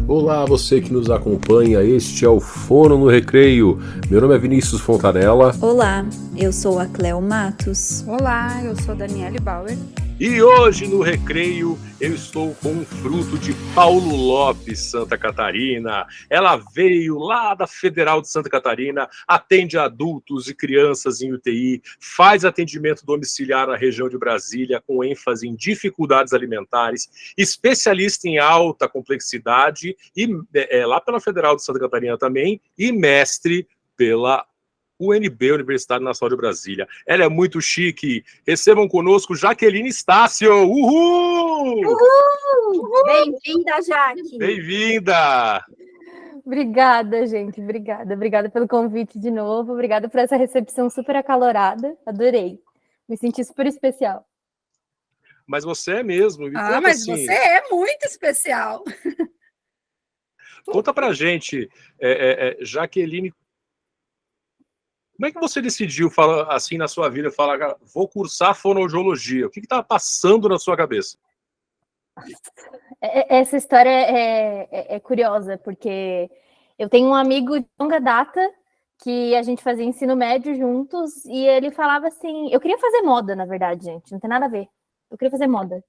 Olá, você que nos acompanha, este é o Fono no Recreio. Meu nome é Vinícius Fontanella. Olá, eu sou a Cleo Matos. Olá, eu sou Daniele Bauer. E hoje no Recreio eu estou com um fruto de Paulo Lopes, Santa Catarina. Ela veio lá da Federal de Santa Catarina, atende adultos e crianças em UTI, faz atendimento domiciliar na região de Brasília, com ênfase em dificuldades alimentares, especialista em alta complexidade, e lá pela Federal de Santa Catarina também, e mestre pela UNB, Universidade Nacional de Brasília. Ela é muito chique. Recebam conosco Jaqueline Estácio. Uhul! Uhul! Bem-vinda, Jaque. Bem-vinda! Obrigada, gente. Obrigada pelo convite de novo. Obrigada por essa recepção super acalorada. Adorei. Me senti super especial. Mas você é mesmo. Mas assim, você é muito especial. Conta pra gente, Jaqueline, como é que você decidiu, assim, na sua vida, falar, vou cursar fonoaudiologia? O que estava passando na sua cabeça? Essa história é curiosa, porque eu tenho um amigo de longa data que a gente fazia ensino médio juntos, e ele falava assim, eu queria fazer moda, na verdade, gente, não tem nada a ver. Eu queria fazer moda.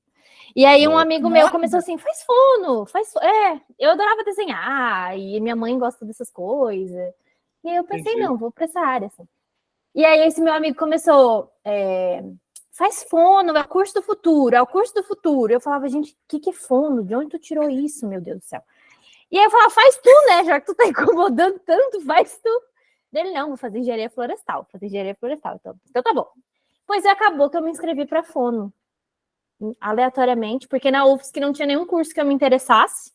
E aí um amigo meu começou assim, faz fono. Eu adorava desenhar, e minha mãe gosta dessas coisas. E aí eu pensei, não, vou para essa área, assim. E aí esse meu amigo começou, faz fono, é o curso do futuro, é o curso do futuro. Eu falava, gente, o que é fono? De onde tu tirou isso, meu Deus do céu? E aí eu falava, faz tu, né, já que tu tá incomodando tanto, faz tu. Ele, não, vou fazer engenharia florestal, então tá bom. Pois acabou que eu me inscrevi para fono, aleatoriamente, porque na UFSC não tinha nenhum curso que eu me interessasse.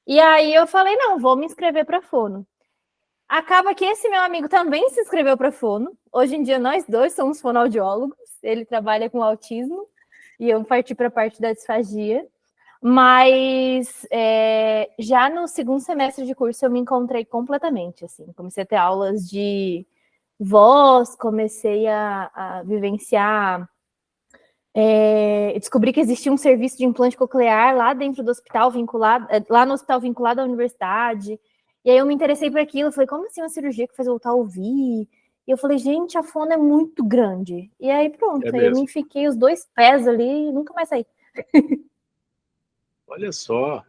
E aí eu falei, não, vou me inscrever para fono. Acaba que esse meu amigo também se inscreveu para fono. Hoje em dia nós dois somos fonoaudiólogos. Ele trabalha com autismo e eu parti para a parte da disfagia. Mas já no segundo semestre de curso eu me encontrei completamente. Assim. Comecei a ter aulas de voz, comecei a vivenciar. Descobri que existia um serviço de implante coclear lá dentro do hospital, lá no hospital vinculado à universidade. E aí eu me interessei por aquilo, falei, como assim uma cirurgia que faz voltar a ouvir? E eu falei, gente, a fono é muito grande. E aí pronto, aí eu me enfiquei os 2 pés ali e nunca mais saí. Olha só.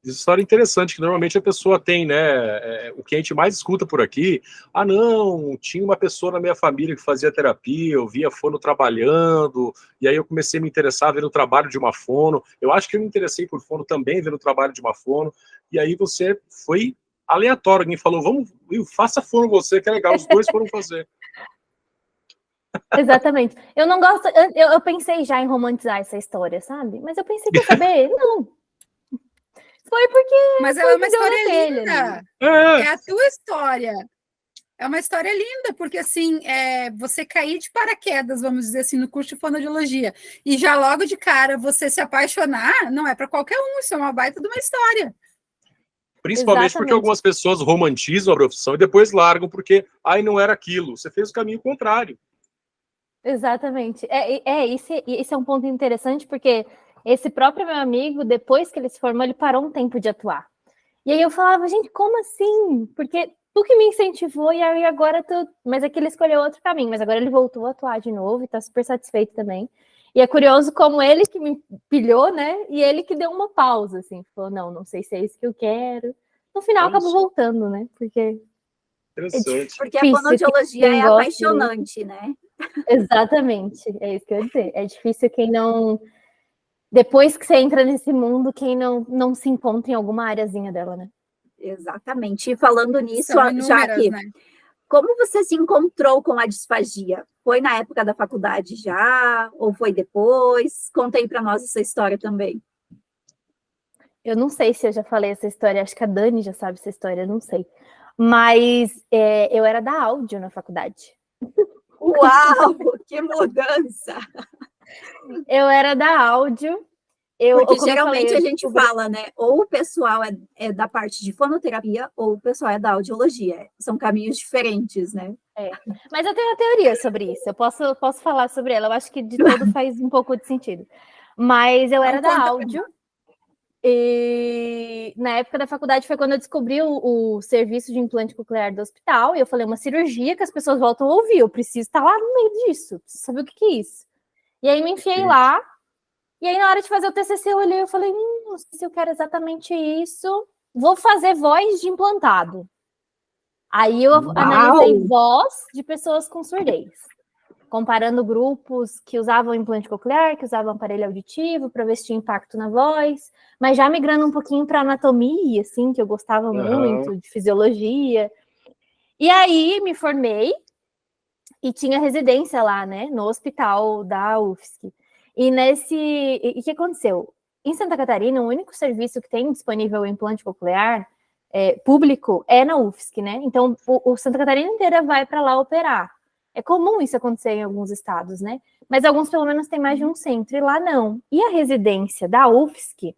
História interessante, que normalmente a pessoa tem, né? O que a gente mais escuta por aqui, não, tinha uma pessoa na minha família que fazia terapia, eu via fono trabalhando, e aí eu comecei a me interessar vendo o trabalho de uma fono. Eu acho que eu me interessei por fono também vendo o trabalho de uma fono, e aí você foi aleatório, alguém falou, faça fono você, que é legal, os dois foram fazer. Exatamente. Eu não gosto, eu pensei já em romantizar essa história, sabe? Mas eu pensei, quer saber? Não. Foi porque... Mas ela é uma história linda. É a tua história. É uma história linda, porque assim, você cair de paraquedas, vamos dizer assim, no curso de fonoaudiologia, e já logo de cara você se apaixonar, não é para qualquer um, isso é uma baita de uma história. Principalmente porque algumas pessoas romantizam a profissão e depois largam porque não era aquilo. Você fez o caminho contrário. Exatamente. Esse é um ponto interessante, porque esse próprio meu amigo, depois que ele se formou, ele parou um tempo de atuar. E aí eu falava, gente, como assim? Porque tu que me incentivou, e aí agora tu... Mas é que ele escolheu outro caminho, mas agora ele voltou a atuar de novo e tá super satisfeito também. E é curioso como ele que me pilhou, né? E ele que deu uma pausa, assim. Falou, não sei se é isso que eu quero. No final, acabou voltando, né? Porque... Interessante. Porque a fonoaudiologia é apaixonante, né? Exatamente, é isso que eu ia dizer. É difícil quem não... Depois que você entra nesse mundo, quem não se encontra em alguma areazinha dela, né? Exatamente. E falando nisso, Jaque, né? Como você se encontrou com a disfagia? Foi na época da faculdade já? Ou foi depois? Conta aí para nós essa história também. Eu não sei se eu já falei essa história, acho que a Dani já sabe essa história, eu não sei. Mas eu era da áudio na faculdade. Uau, que mudança! Eu era da áudio. Porque geralmente a gente fala, né? Ou o pessoal é da parte de fonoterapia, ou o pessoal é da audiologia. São caminhos diferentes, né? Mas eu tenho uma teoria sobre isso. Eu posso falar sobre ela. Eu acho que de todo faz um pouco de sentido. Mas eu era da áudio. E na época da faculdade foi quando eu descobri o serviço de implante coclear do hospital, e eu falei, uma cirurgia que as pessoas voltam a ouvir, eu preciso estar lá no meio disso, preciso saber o que é isso. E aí me enfiei lá, e aí na hora de fazer o TCC eu olhei, eu falei, não sei se eu quero exatamente isso, vou fazer voz de implantado. Aí eu analisei voz de pessoas com surdez, comparando grupos que usavam implante coclear, que usavam aparelho auditivo, para ver se tinha impacto na voz, mas já migrando um pouquinho para anatomia, assim, que eu gostava muito, de fisiologia. E aí me formei e tinha residência lá, né, no hospital da UFSC. E o que aconteceu? Em Santa Catarina, o único serviço que tem disponível o implante coclear público é na UFSC, né? Então, o Santa Catarina inteira vai para lá operar. É comum isso acontecer em alguns estados, né? Mas alguns, pelo menos, têm mais de um centro, e lá não. E a residência da UFSC,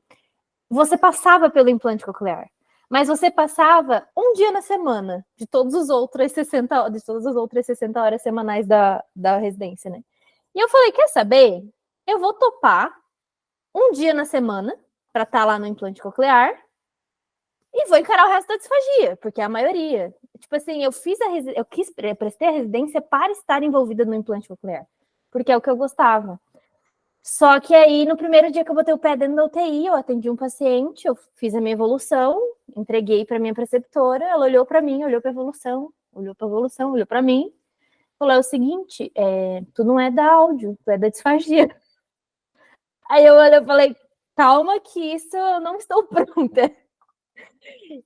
você passava pelo implante coclear, mas você passava um dia na semana, de todas as outras 60 horas semanais da residência, né? E eu falei, quer saber? Eu vou topar um dia na semana para estar lá no implante coclear e vou encarar o resto da disfagia, porque é a maioria. Tipo assim, prestei a residência para estar envolvida no implante coclear, porque é o que eu gostava. Só que aí, no primeiro dia que eu botei o pé dentro da UTI, eu atendi um paciente, eu fiz a minha evolução, entreguei para minha preceptora, ela olhou para mim, olhou para a evolução, olhou para mim, falou, é o seguinte, tu não é da áudio, tu é da disfagia. Aí eu olhei e falei, calma que isso eu não estou pronta.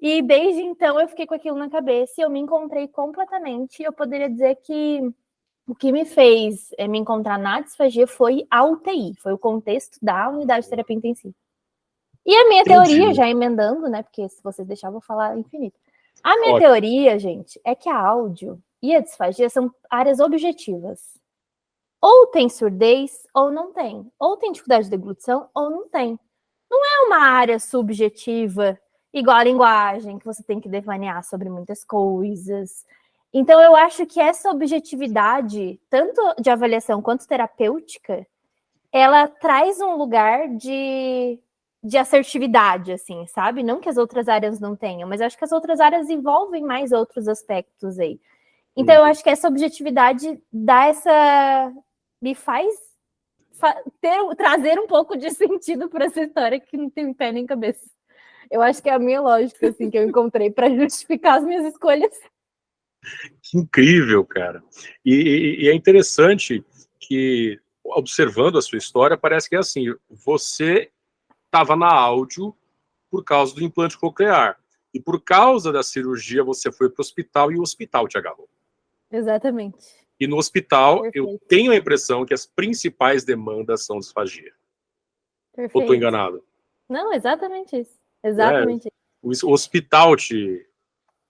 E desde então eu fiquei com aquilo na cabeça e eu me encontrei completamente. Eu poderia dizer que o que me fez me encontrar na disfagia foi a UTI, foi o contexto da unidade de terapia intensiva. E a minha teoria, já emendando, né? Porque se vocês deixarem, eu vou falar infinito. A minha teoria, gente, é que a áudio e a disfagia são áreas objetivas. Ou tem surdez, ou não tem. Ou tem dificuldade de deglutição, ou não tem. Não é uma área subjetiva, igual a linguagem, que você tem que devanear sobre muitas coisas. Então, eu acho que essa objetividade, tanto de avaliação quanto terapêutica, ela traz um lugar de assertividade, assim, sabe? Não que as outras áreas não tenham, mas eu acho que as outras áreas envolvem mais outros aspectos aí. Então, eu acho que essa objetividade dá me faz trazer um pouco de sentido para essa história que não tem pé nem cabeça. Eu acho que é a minha lógica, assim, que eu encontrei para justificar as minhas escolhas. Que incrível, cara. E é interessante que, observando a sua história, parece que é assim, você estava na áudio por causa do implante coclear. E por causa da cirurgia, você foi para o hospital e o hospital te agarrou. Exatamente. E no hospital, Perfeito. eu tenho a impressão que as principais demandas são disfagia. Perfeito. Ou estou enganado? Não, exatamente isso. Exatamente isso. O hospital te...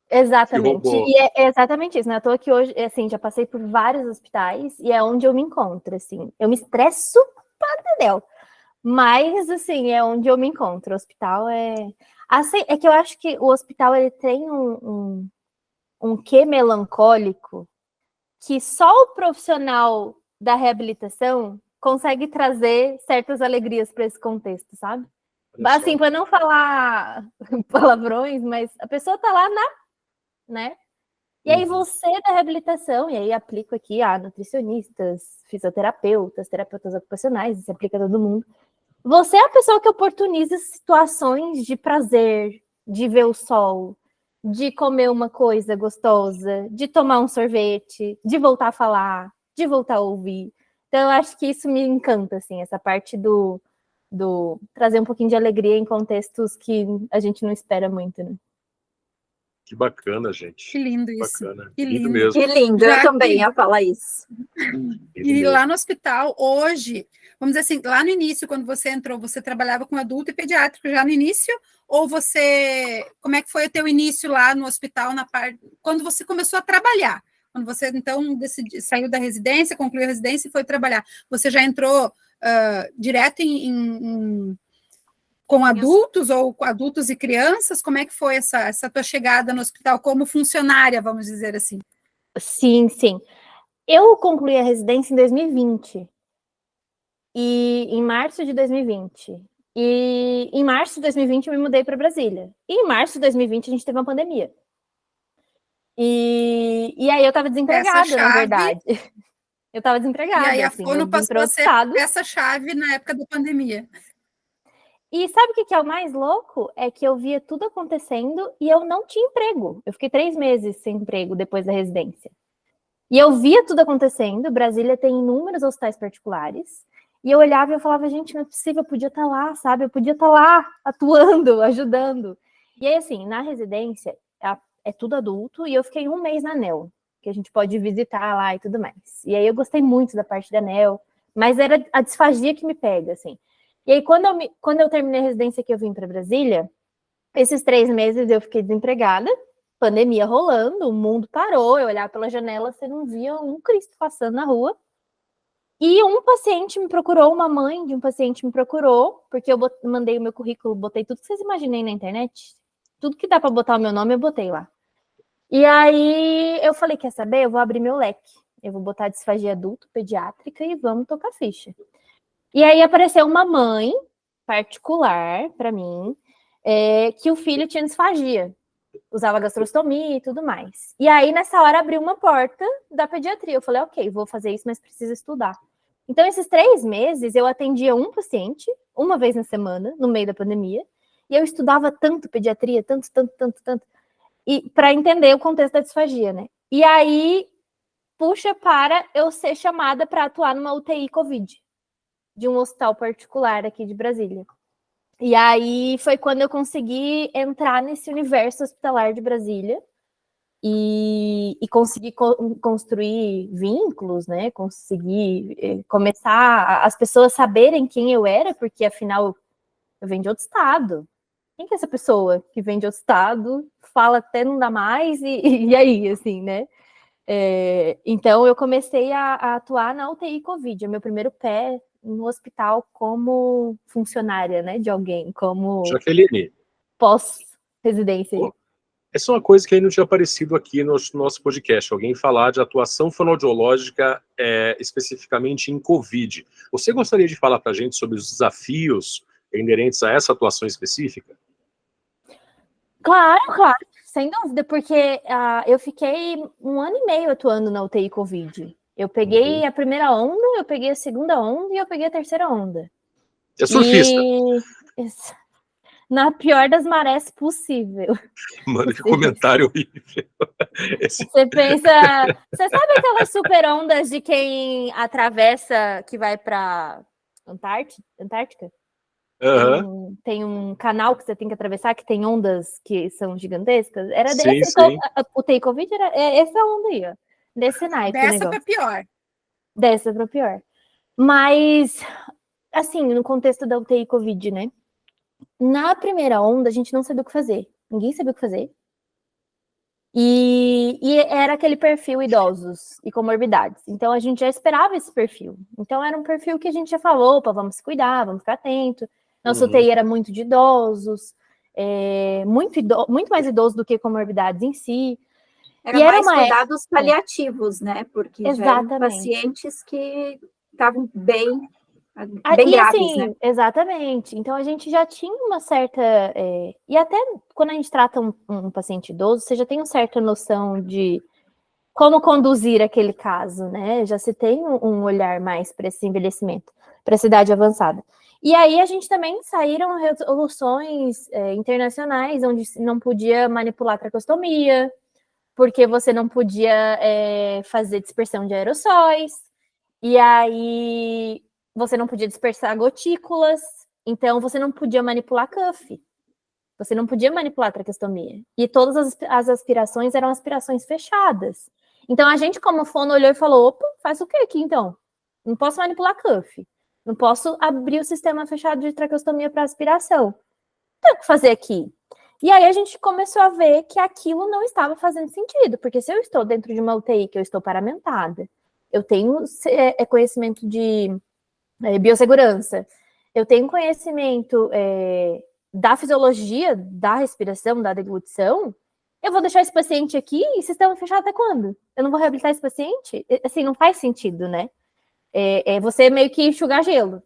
Exatamente. E é exatamente isso, né? Eu tô aqui hoje, assim, já passei por vários hospitais e é onde eu me encontro, assim. Eu me estresso para Deus. Mas, assim, é onde eu me encontro. O hospital assim, é que eu acho que o hospital, ele tem um quê melancólico que só o profissional da reabilitação consegue trazer certas alegrias para esse contexto, sabe? Assim, para não falar palavrões, mas a pessoa tá lá né? E aí você da reabilitação, e aí aplico aqui a nutricionistas, fisioterapeutas, terapeutas ocupacionais, isso aplica a todo mundo. Você é a pessoa que oportuniza situações de prazer, de ver o sol, de comer uma coisa gostosa, de tomar um sorvete, de voltar a falar, de voltar a ouvir. Então, eu acho que isso me encanta, assim, essa parte do trazer um pouquinho de alegria em contextos que a gente não espera muito, né? Que bacana, gente. Que lindo isso. Bacana. Que lindo lindo mesmo. Que lindo, eu também ia falar isso. E lá no hospital, hoje, vamos dizer assim, lá no início, quando você entrou, você trabalhava com adulto e pediátrico já no início? Ou você... Como é que foi o teu início lá no hospital, quando você começou a trabalhar? Quando você, então, saiu da residência, concluiu a residência e foi trabalhar. Você já entrou direto com adultos ou com adultos e crianças? Como é que foi essa tua chegada no hospital como funcionária, vamos dizer assim? Sim, sim. Eu concluí a residência em 2020. E em março de 2020, E em março de 2020 eu me mudei para Brasília. E em março de 2020 a gente teve uma pandemia. E aí eu estava desempregada, na verdade. Eu estava desempregada. E aí a assim, Fono passou a ser essa chave na época da pandemia. E sabe o que é o mais louco? É que eu via tudo acontecendo e eu não tinha emprego. Eu fiquei 3 meses sem emprego depois da residência. E eu via tudo acontecendo. Brasília tem inúmeros hospitais particulares. E eu olhava e eu falava, gente, não é possível, eu podia estar lá, sabe? Eu podia estar lá, atuando, ajudando. E aí, assim, na residência, é tudo adulto. E eu fiquei 1 mês na ANEL, que a gente pode visitar lá e tudo mais. E aí eu gostei muito da parte da ANEL. Mas era a disfagia que me pega, assim. E aí, quando eu terminei a residência que eu vim para Brasília, esses 3 meses eu fiquei desempregada, pandemia rolando, o mundo parou, eu olhava pela janela, você não via um Cristo passando na rua. E um paciente me procurou, uma mãe de um paciente me procurou, porque eu mandei o meu currículo, botei tudo que vocês imaginei na internet, tudo que dá para botar o meu nome, eu botei lá. E aí eu falei, quer saber? Eu vou abrir meu leque, eu vou botar disfagia adulto, pediátrica e vamos tocar ficha. E aí apareceu uma mãe particular para mim, que o filho tinha disfagia, usava gastrostomia e tudo mais. E aí, nessa hora, abriu uma porta da pediatria. Eu falei, ok, vou fazer isso, mas preciso estudar. Então, esses 3 meses, eu atendia um paciente, uma vez na semana, no meio da pandemia, e eu estudava tanto pediatria, tanto, e para entender o contexto da disfagia, né? E aí, puxa para eu ser chamada para atuar numa UTI Covid, de um hospital particular aqui de Brasília. E aí foi quando eu consegui entrar nesse universo hospitalar de Brasília e consegui construir vínculos, né? Consegui começar as pessoas saberem quem eu era, porque afinal eu venho de outro estado. Quem que é essa pessoa que vem de outro estado, fala até não dá mais, e aí, assim, né? Então eu comecei a atuar na UTI Covid, é meu primeiro pé no hospital como funcionária, né, de alguém, como Jaqueline, pós-residência. Essa é uma coisa que aí não tinha aparecido aqui no nosso podcast, alguém falar de atuação fonoaudiológica especificamente em Covid. Você gostaria de falar para a gente sobre os desafios inerentes a essa atuação específica? Claro, sem dúvida, porque eu fiquei 1 ano e meio atuando na UTI Covid. Eu peguei a primeira onda, eu peguei a segunda onda e eu peguei a terceira onda. É surfista. Na pior das marés possível. Mano, que comentário horrível. Você pensa... Você sabe aquelas super ondas de quem atravessa, que vai para Antártica? Uhum. Tem um canal que você tem que atravessar, que tem ondas que são gigantescas. Era sim, desse, sim. O UTI Covid era essa onda aí, ó. Desse naipe. Dessa para pior. Dessa para pior. Mas, assim, no contexto da UTI Covid, né? Na primeira onda, a gente não sabia o que fazer. Ninguém sabia o que fazer. E era aquele perfil idosos e comorbidades. Então, a gente já esperava esse perfil. Então, era um perfil que a gente já falou, opa, vamos se cuidar, vamos ficar atento. Nossa UTI era muito de idosos, muito mais idosos do que comorbidades em si. Era mais cuidados paliativos, né? Porque já eram pacientes que estavam bem graves, assim, né? Exatamente. Então, a gente já tinha uma certa... E até quando a gente trata um paciente idoso, você já tem uma certa noção de como conduzir aquele caso, né? Já se tem um olhar mais para esse envelhecimento, para essa idade avançada. E aí a gente também saíram resoluções internacionais, onde não podia manipular tracostomia, porque você não podia fazer dispersão de aerossóis, e aí você não podia dispersar gotículas, então você não podia manipular cuff, você não podia manipular traqueostomia. E todas as aspirações eram aspirações fechadas. Então a gente, como fono, olhou e falou, opa, faz o que aqui então? Não posso manipular cuff, não posso abrir o sistema fechado de traqueostomia para aspiração. Então, o que fazer aqui? E aí a gente começou a ver que aquilo não estava fazendo sentido, porque se eu estou dentro de uma UTI, que eu estou paramentada, eu tenho conhecimento de biossegurança, eu tenho conhecimento da fisiologia, da respiração, da deglutição, eu vou deixar esse paciente aqui e sistema fechado até quando? Eu não vou reabilitar esse paciente? Assim, não faz sentido, né? Você meio que enxugar gelo.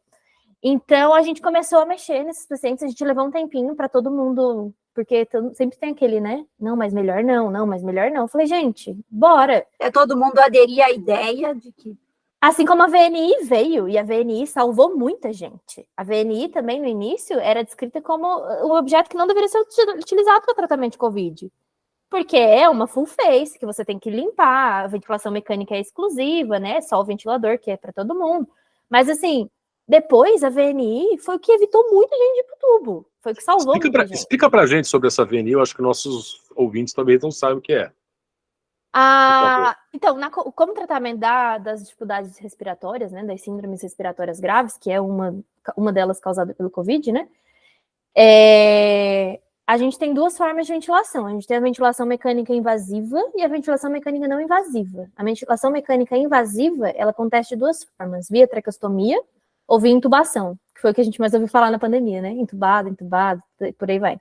Então, a gente começou a mexer nesses pacientes, a gente levou um tempinho para todo mundo, porque sempre tem aquele, né? Não, mas melhor não, não, mas melhor não. Eu falei, gente, bora. Todo mundo aderir à ideia de que... Assim como a VNI veio, e a VNI salvou muita gente. A VNI também, no início, era descrita como um objeto que não deveria ser utilizado para tratamento de Covid. Porque é uma full face, que você tem que limpar, a ventilação mecânica é exclusiva, né? Só o ventilador, que é para todo mundo. Mas, assim, depois a VNI foi o que evitou muita gente de ir pro tubo. Foi o que salvou muita gente. Explica pra gente sobre essa VNI, eu acho que nossos ouvintes talvez não saibam o que é. Então, como tratamento das dificuldades respiratórias, né, das síndromes respiratórias graves, que é uma delas causada pelo Covid, né, a gente tem duas formas de ventilação. A gente tem a ventilação mecânica invasiva e a ventilação mecânica não invasiva. A ventilação mecânica invasiva, ela acontece de duas formas, via traqueostomia ou via intubação, que foi o que a gente mais ouviu falar na pandemia, né, intubado, por aí vai.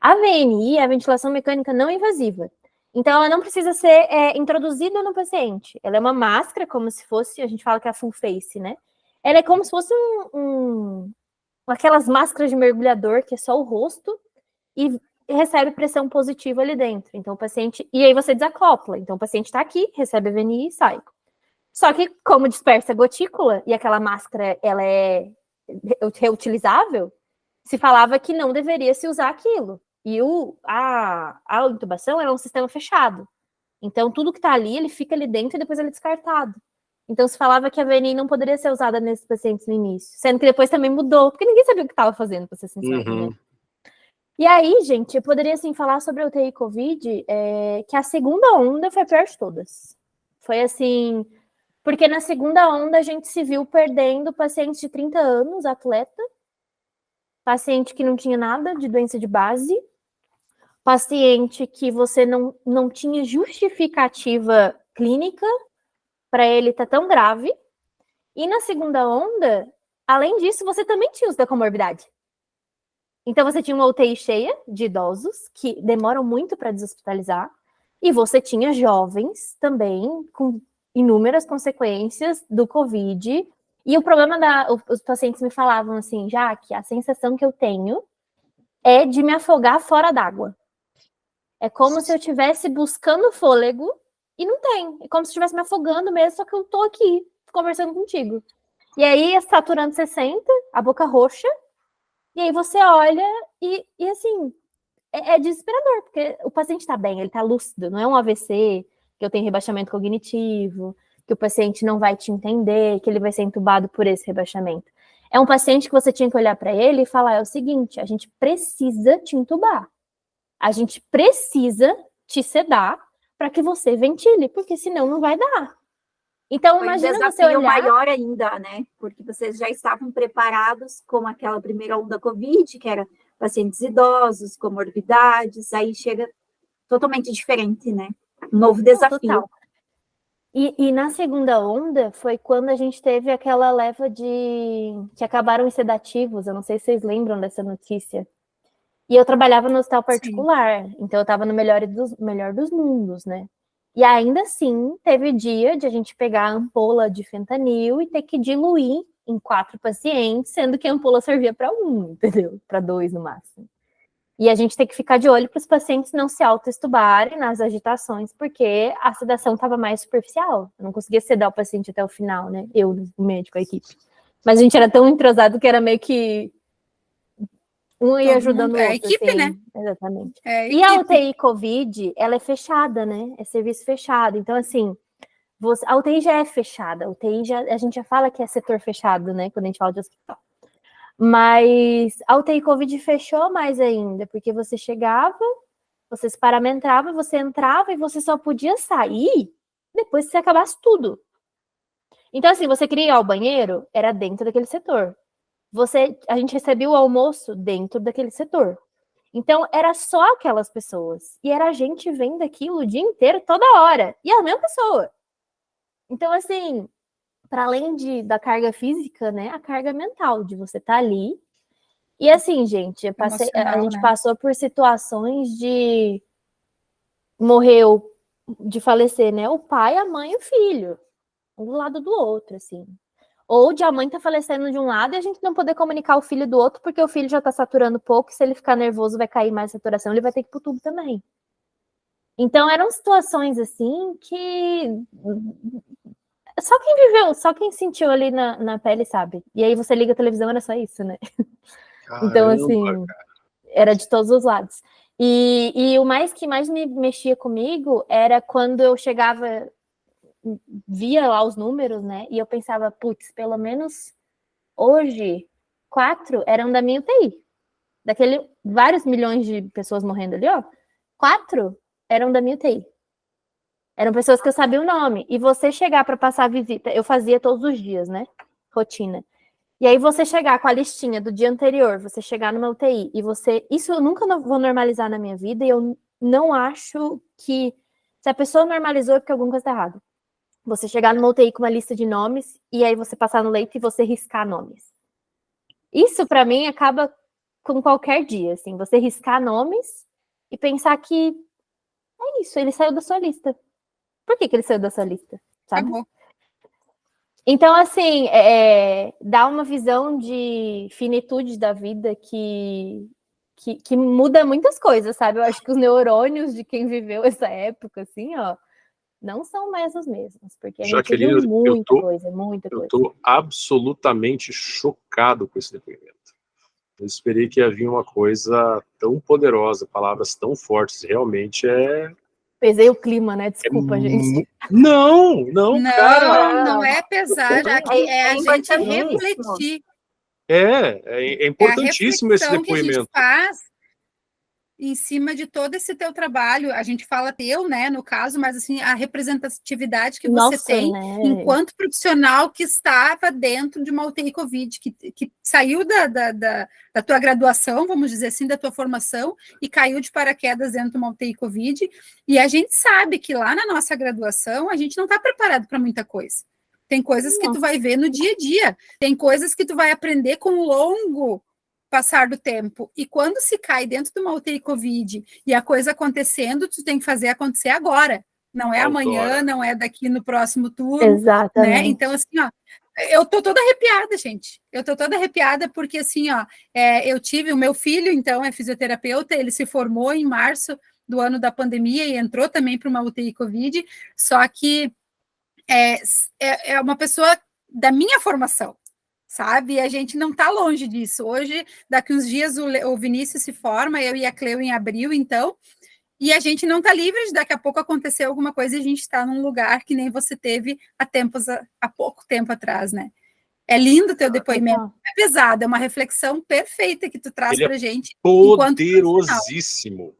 A VNI é a ventilação mecânica não invasiva. Então, ela não precisa ser introduzida no paciente. Ela é uma máscara, como se fosse, a gente fala que é a full face, né? Ela é como se fosse aquelas máscaras de mergulhador, que é só o rosto, e recebe pressão positiva ali dentro. Então, o paciente... E aí você desacopla. Então, o paciente está aqui, recebe a VNI e sai. Só que, como dispersa a gotícula, e aquela máscara, ela é reutilizável, se falava que não deveria se usar aquilo. E a intubação é um sistema fechado. Então, tudo que está ali, ele fica ali dentro e depois ele é descartado. Então, se falava que a VNI não poderia ser usada nesses pacientes no início. Sendo que depois também mudou, porque ninguém sabia o que estava fazendo, para ser sincero. Né? E aí, gente, eu poderia, assim, falar sobre a UTI Covid, que a segunda onda foi a pior de todas. Foi assim... Porque na segunda onda a gente se viu perdendo pacientes de 30 anos, atleta, paciente que não tinha nada de doença de base, paciente que você não tinha justificativa clínica para ele estar tão grave. E na segunda onda, além disso, você também tinha os da comorbidade. Então, você tinha uma UTI cheia de idosos que demoram muito para deshospitalizar, e você tinha jovens também com inúmeras consequências do Covid. E o problema os pacientes me falavam assim, Jaque, a sensação que eu tenho é de me afogar fora d'água. É como se eu estivesse buscando fôlego e não tem. É como se eu estivesse me afogando mesmo, só que eu tô aqui conversando contigo. E aí, saturando 60, a boca roxa, e aí você olha e assim, é desesperador, porque o paciente tá bem, ele tá lúcido, não é um AVC, que eu tenho rebaixamento cognitivo, que o paciente não vai te entender, que ele vai ser entubado por esse rebaixamento. É um paciente que você tinha que olhar para ele e falar, é o seguinte, a gente precisa te entubar. A gente precisa te sedar para que você ventile, porque senão não vai dar. Então, imagina você olhar... maior ainda, né? Porque vocês já estavam preparados com aquela primeira onda Covid, que era pacientes idosos, comorbidades, aí chega totalmente diferente, né? Novo desafio. Total. E na segunda onda foi quando a gente teve aquela leva que acabaram os sedativos, eu não sei se vocês lembram dessa notícia. E eu trabalhava no hospital particular, então eu estava no melhor dos mundos, né? E ainda assim, teve dia de a gente pegar a ampola de fentanil e ter que diluir em 4 pacientes, sendo que a ampola servia para 1, entendeu? Para 2 no máximo. E a gente tem que ficar de olho para os pacientes não se autoestubarem nas agitações, porque a sedação estava mais superficial. Eu não conseguia sedar o paciente até o final, né? Eu, o médico, a equipe. Mas a gente era tão entrosado que era meio que um ia ajudando o outro. É a equipe, assim, né? Exatamente. E a UTI Covid, ela é fechada, né? É serviço fechado. Então, assim, a UTI já é fechada. A gente já fala que é setor fechado, né? Quando a gente fala de hospital. Mas a UTI Covid fechou mais ainda, porque você chegava, você se paramentava, você entrava e você só podia sair depois que você acabasse tudo. Então, assim, você queria ir ao banheiro, era dentro daquele setor. A gente recebia o almoço dentro daquele setor. Então, era só aquelas pessoas. E era a gente vendo aquilo o dia inteiro, toda hora. E a mesma pessoa. Então, assim, para além da carga física, né, a carga mental, de você estar ali. E assim, gente, a gente passou por situações de falecer, né, o pai, a mãe e o filho, um do lado do outro, assim. ou de a mãe tá falecendo de um lado e a gente não poder comunicar o filho do outro, porque o filho já tá saturando pouco, e se ele ficar nervoso vai cair mais a saturação, ele vai ter que ir pro tubo também. Então eram situações assim que só quem viveu, só quem sentiu ali na pele sabe. E aí você liga a televisão, era só isso, né? Caramba, então, assim, cara. era de todos os lados. E o que mais me mexia comigo era quando eu chegava, via lá os números, né? E eu pensava, putz, pelo menos hoje, 4 eram da minha UTI. Daquele vários milhões de pessoas morrendo ali, ó. 4 eram da minha UTI. Eram pessoas que eu sabia o nome. E você chegar para passar visita, eu fazia todos os dias, né? Rotina. E aí você chegar com a listinha do dia anterior, você chegar numa UTI e você... Isso eu nunca vou normalizar na minha vida e eu não acho que... Se a pessoa normalizou é porque alguma coisa está errada. Você chegar numa UTI com uma lista de nomes e aí você passar no leito e você riscar nomes. Isso, para mim, acaba com qualquer dia, assim. Você riscar nomes e pensar que é isso, ele saiu da sua lista. Por que ele saiu da sua lista? Sabe? Acabou. Então, assim, dá uma visão de finitude da vida que muda muitas coisas, sabe? Eu acho que os neurônios de quem viveu essa época, assim, ó, não são mais os mesmos, porque a gente viu muita coisa. Eu tô absolutamente chocado com esse depoimento. Eu esperei que havia uma coisa tão poderosa, palavras tão fortes, realmente Pesei o clima, né? Desculpa, gente. Não, cara. Não é pesar, já que é a gente refletir. É importantíssimo esse depoimento. Que a gente faz em cima de todo esse teu trabalho. A gente fala teu, né, no caso, mas assim, a representatividade que você tem, né? Enquanto profissional que estava dentro de uma UTI Covid, que saiu da tua graduação, vamos dizer assim, da tua formação, e caiu de paraquedas dentro de uma UTI Covid, e a gente sabe que lá na nossa graduação, a gente não está preparado para muita coisa. Tem coisas que tu vai ver no dia a dia, tem coisas que tu vai aprender com o longo passar do tempo, e quando se cai dentro de uma UTI Covid e a coisa acontecendo, tu tem que fazer acontecer agora, não é amanhã, não é daqui no próximo turno. Exatamente. Né? Então, assim, ó, eu tô toda arrepiada, gente, eu tô toda arrepiada porque, assim, ó, eu tive, o meu filho, então, é fisioterapeuta, ele se formou em março do ano da pandemia e entrou também para uma UTI Covid, só que é uma pessoa da minha formação, sabe? E a gente não está longe disso. Hoje, daqui uns dias, o Vinícius se forma, eu e a Cleo em abril, então, e a gente não está livre de daqui a pouco acontecer alguma coisa e a gente está num lugar que nem você teve há pouco tempo atrás, né? É lindo o teu depoimento, é pesado, é uma reflexão perfeita que tu traz para a gente. Poderosíssimo.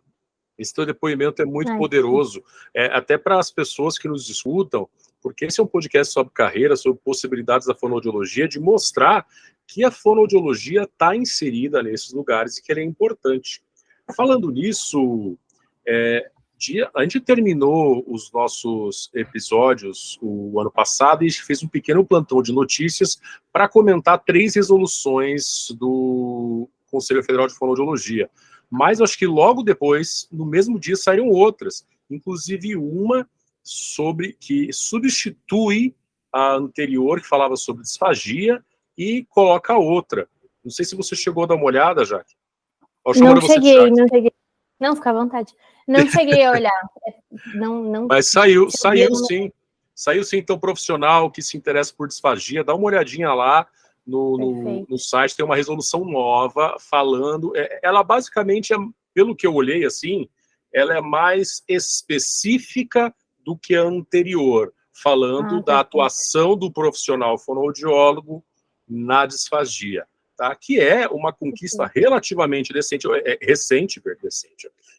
Esse teu depoimento é muito poderoso, até para as pessoas que nos escutam, porque esse é um podcast sobre carreira, sobre possibilidades da fonoaudiologia, de mostrar que a fonoaudiologia está inserida nesses lugares e que ela é importante. Falando nisso, a gente terminou os nossos episódios o ano passado e a gente fez um pequeno plantão de notícias para comentar 3 resoluções do Conselho Federal de Fonoaudiologia. Mas eu acho que logo depois, no mesmo dia, saíram outras, inclusive uma que substitui a anterior, que falava sobre disfagia, e coloca outra. Não sei se você chegou a dar uma olhada, Jaque. Não cheguei. Não, fica à vontade. Não cheguei a olhar. Mas saiu sim. Saiu sim, então, profissional que se interessa por disfagia, dá uma olhadinha lá no site, tem uma resolução nova falando. Ela basicamente, pelo que eu olhei assim, ela é mais específica do que a anterior, falando da atuação do profissional fonoaudiólogo na disfagia, tá? Que é uma conquista relativamente recente,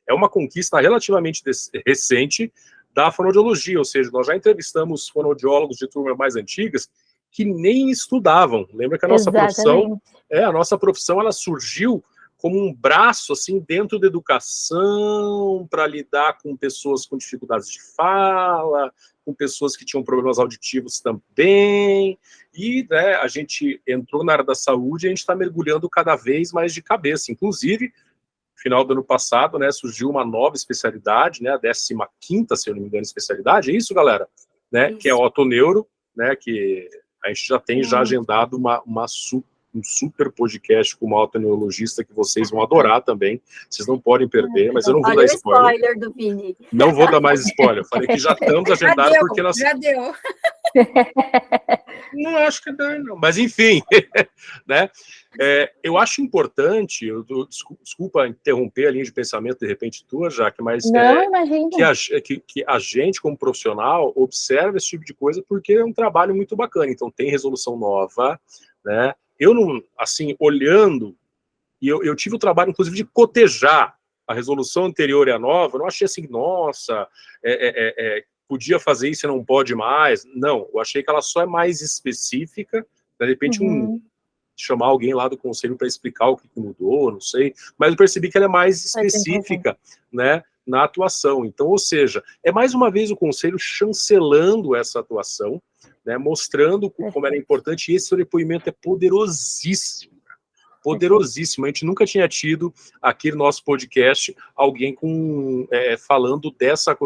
é uma conquista relativamente recente da fonoaudiologia, ou seja, nós já entrevistamos fonoaudiólogos de turmas mais antigas que nem estudavam. Lembra que a nossa profissão ela surgiu como um braço assim dentro da educação para lidar com pessoas com dificuldades de fala, com pessoas que tinham problemas auditivos também, e a gente entrou na área da saúde e a gente está mergulhando cada vez mais de cabeça. Inclusive, no final do ano passado, surgiu uma nova especialidade, a 15ª, se eu não me engano, especialidade, é isso, galera? Isso. Que é a otoneuro, que A gente já tem já agendado um super podcast com uma otorrinolaringologista que vocês vão adorar também. Vocês não podem perder, mas eu não vou dar spoiler. Olha o spoiler do Vini. Não vou dar mais spoiler. Falei que já estamos agendados porque nós... Já deu. Não acho que dá, não. Mas enfim, né? Eu acho importante, desculpa interromper a linha de pensamento de repente tua, Jaque, mas que a gente, como profissional, observe esse tipo de coisa porque é um trabalho muito bacana. Então tem resolução nova, né? Eu não, assim, olhando, e eu tive o trabalho, inclusive, de cotejar a resolução anterior e a nova, eu não achei assim, nossa, podia fazer isso e não pode mais. Não, eu achei que ela só é mais específica, de repente chamar alguém lá do conselho para explicar o que mudou, não sei, mas eu percebi que ela é mais específica, né, na atuação. Então, ou seja, é mais uma vez o conselho chancelando essa atuação, né, mostrando como ela é importante, e esse depoimento é poderosíssimo. Poderosíssimo. A gente nunca tinha tido aqui no nosso podcast alguém falando dessa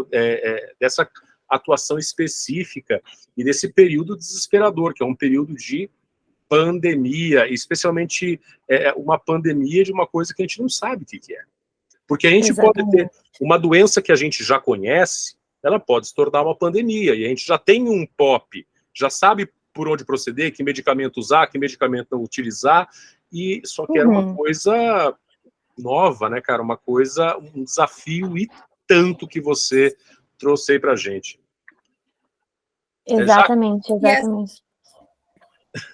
atuação específica e desse período desesperador, que é um período de pandemia, especialmente uma pandemia de uma coisa que a gente não sabe o que é. Porque a gente pode ter uma doença que a gente já conhece, ela pode se tornar uma pandemia, e a gente já tem um POP, já sabe por onde proceder, que medicamento usar, que medicamento não utilizar, e só que era uma coisa nova, né, cara? Um desafio e tanto que você trouxe aí pra gente. Exatamente.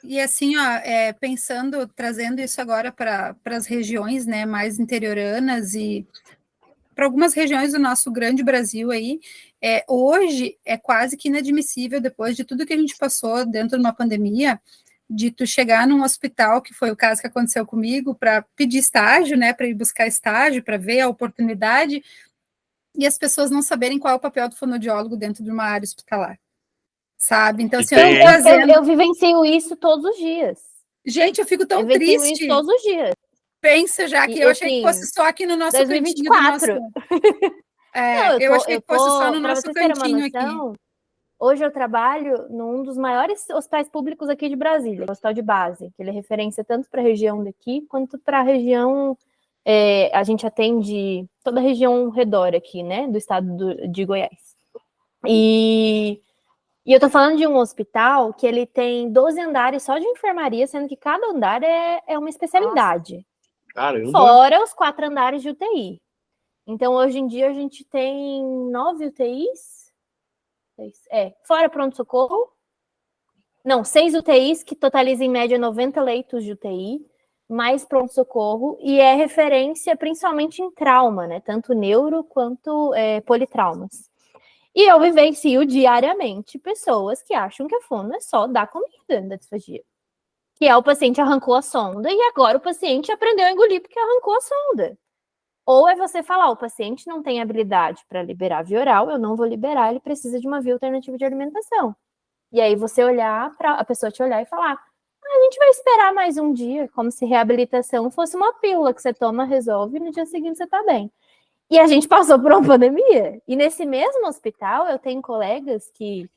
E assim, ó, pensando, trazendo isso agora para as regiões, né, mais interioranas e para algumas regiões do nosso grande Brasil aí, hoje é quase que inadmissível, depois de tudo que a gente passou dentro de uma pandemia, de tu chegar num hospital, que foi o caso que aconteceu comigo, para pedir estágio, né, para ir buscar estágio, para ver a oportunidade, e as pessoas não saberem qual é o papel do fonoaudiólogo dentro de uma área hospitalar, sabe? Então, assim, eu vivencio isso todos os dias. Gente, eu fico tão triste. Eu vivencio isso todos os dias. Pensa já que eu achei que fosse só aqui no nosso 2024. Eu achei que fosse só no nosso cantinho aqui. Hoje eu trabalho num dos maiores hospitais públicos aqui de Brasília, o Hospital de Base, que ele é referência tanto para a região daqui, quanto para a região, a gente atende toda a região ao redor aqui, né, do estado de Goiás. E eu tô falando de um hospital que ele tem 12 andares só de enfermaria, sendo que cada andar é uma especialidade. Caramba. Fora os 4 andares de UTI. Então, hoje em dia, a gente tem 9 UTIs, fora pronto-socorro. Não, 6 UTIs, que totalizam em média 90 leitos de UTI, mais pronto-socorro, e é referência principalmente em trauma, né? Tanto neuro quanto politraumas. E eu vivencio diariamente pessoas que acham que a fono é só dar comida da disfagia. Que o paciente arrancou a sonda e agora o paciente aprendeu a engolir porque arrancou a sonda. Ou é você falar, o paciente não tem habilidade para liberar via oral, eu não vou liberar, ele precisa de uma via alternativa de alimentação. E aí você olhar, a pessoa te olhar e falar, a gente vai esperar mais um dia, como se reabilitação fosse uma pílula que você toma, resolve, e no dia seguinte você está bem. E a gente passou por uma pandemia. E nesse mesmo hospital, eu tenho colegas que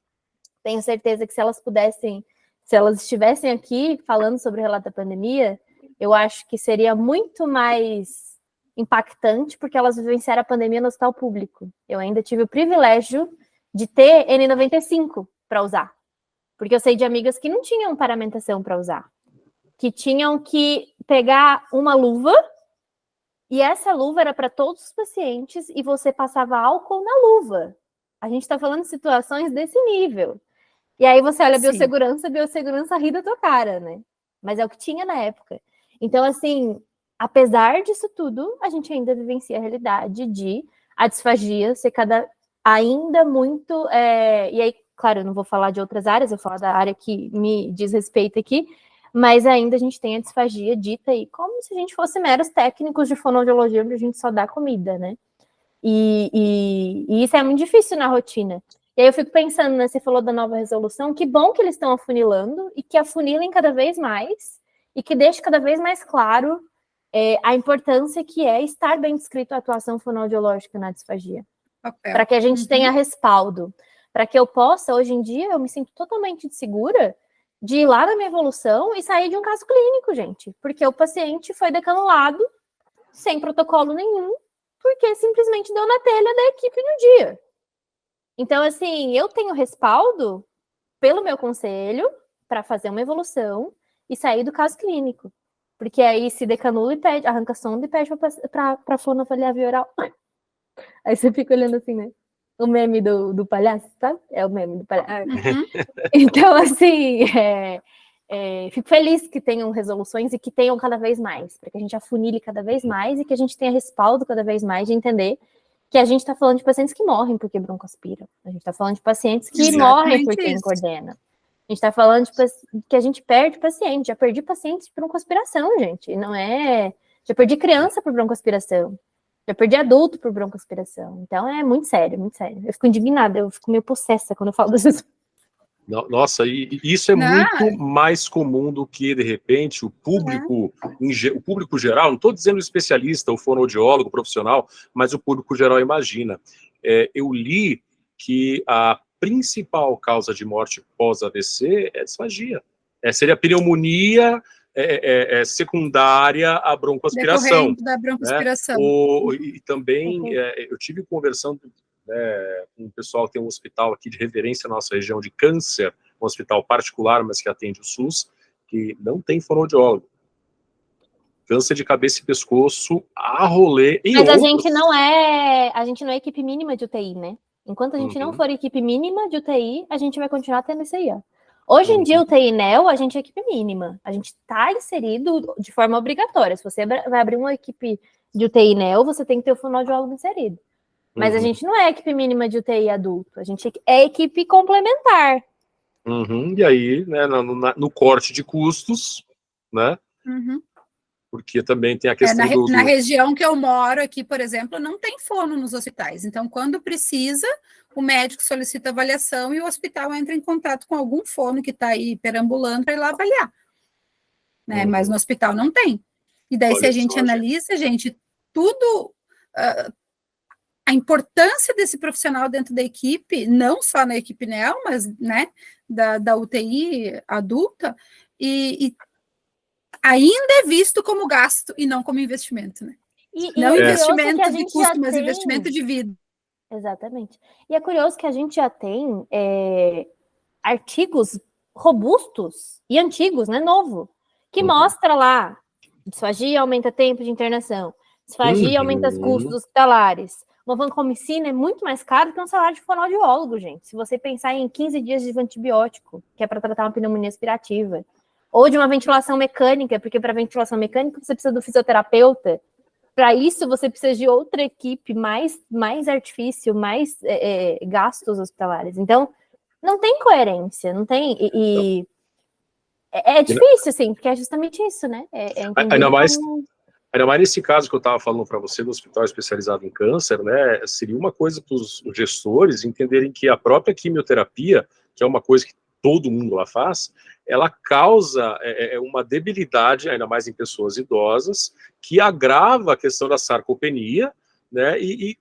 tenho certeza que se elas estivessem aqui falando sobre o relato da pandemia, eu acho que seria muito mais impactante, porque elas vivenciaram a pandemia no hospital público. Eu ainda tive o privilégio de ter N95 para usar, porque eu sei de amigas que não tinham paramentação para usar, que tinham que pegar uma luva, e essa luva era para todos os pacientes, e você passava álcool na luva. A gente está falando de situações desse nível. E aí você olha a biossegurança ri da tua cara, né? Mas é o que tinha na época. Então, assim, apesar disso tudo, a gente ainda vivencia a realidade de a disfagia ser ainda muito... E aí, claro, eu não vou falar de outras áreas, eu vou falar da área que me diz respeito aqui, mas ainda a gente tem a disfagia dita aí como se a gente fosse meros técnicos de fonoaudiologia, onde a gente só dá comida, né? E isso é muito difícil na rotina. E aí eu fico pensando, né, você falou da nova resolução, que bom que eles estão afunilando e que afunilem cada vez mais e que deixe cada vez mais claro a importância que é estar bem descrito a atuação fonoaudiológica na disfagia. Para que a gente tenha respaldo. Para que eu possa, hoje em dia, eu me sinto totalmente segura de ir lá na minha evolução e sair de um caso clínico, gente, porque o paciente foi decanulado sem protocolo nenhum, porque simplesmente deu na telha da equipe no dia. Então, assim, eu tenho respaldo pelo meu conselho para fazer uma evolução e sair do caso clínico. Porque aí se decanula e pede, arranca sonda e pede para fonoavaliar via oral. Aí você fica olhando assim, né? O meme do palhaço, sabe? É o meme do palhaço. Então, assim, fico feliz que tenham resoluções e que tenham cada vez mais, para que a gente afunile cada vez mais e que a gente tenha respaldo cada vez mais de entender que a gente está falando de pacientes que morrem porque broncoaspiram. A gente está falando de pacientes que morrem porque encordena. A gente está falando de que a gente perde paciente. Já perdi pacientes de broncoaspiração, gente. Não é... Já perdi criança por broncoaspiração. Já perdi adulto por broncoaspiração. Então é muito sério, muito sério. Eu fico indignada, eu fico meio possessa quando eu falo dessas. Nossa, e isso é muito mais comum do que, de repente, o público geral, não estou dizendo especialista, o fonoaudiólogo, profissional, mas o público geral imagina. Eu li que a principal causa de morte pós-AVC é disfagia. Seria a pneumonia secundária à broncoaspiração. Decorrente da broncoaspiração. Né? E também, eu tive conversando com o pessoal que tem um hospital aqui de referência na nossa região de câncer, um hospital particular, mas que atende o SUS, que não tem fonoaudiólogo. Câncer de cabeça e pescoço, a rolê e mas outros. a gente não é equipe mínima de UTI, né? Enquanto a gente não for equipe mínima de UTI, a gente vai continuar tendo isso aí, ó. Hoje em dia, UTI e NEO, a gente é equipe mínima. A gente está inserido de forma obrigatória. Se você vai abrir uma equipe de UTI e NEO, você tem que ter o fonoaudiólogo inserido. Mas a gente não é equipe mínima de UTI adulto. A gente é equipe complementar. E aí, né, no corte de custos, né? Porque também tem a questão na região que eu moro aqui, por exemplo, não tem fono nos hospitais. Então, quando precisa, o médico solicita avaliação e o hospital entra em contato com algum fono que está aí perambulando para ir lá avaliar. Né? Mas no hospital não tem. E daí, se a gente analisa, gente, tudo... a importância desse profissional dentro da equipe, não só na equipe NEO, mas, né, da UTI adulta, e ainda é visto como gasto e não como investimento, né? Não investimento de custo, mas investimento de vida. Exatamente. E é curioso que a gente já tem artigos robustos e antigos, né, novo, que mostra lá, disfagia aumenta tempo de internação, disfagia aumenta os custos hospitalares. Uma vancomicina é muito mais caro que um salário de fonoaudiólogo, gente. Se você pensar em 15 dias de antibiótico, que é para tratar uma pneumonia aspirativa, ou de uma ventilação mecânica, porque para ventilação mecânica você precisa do fisioterapeuta. Para isso você precisa de outra equipe, mais artifício, mais gastos hospitalares. Então, não tem coerência, não tem... É difícil, assim, porque é justamente isso, né? Ainda mais nesse caso que eu estava falando para você, do hospital especializado em câncer, né? Seria uma coisa para os gestores entenderem que a própria quimioterapia, que é uma coisa que todo mundo lá faz, ela causa uma debilidade, ainda mais em pessoas idosas, que agrava a questão da sarcopenia, né? E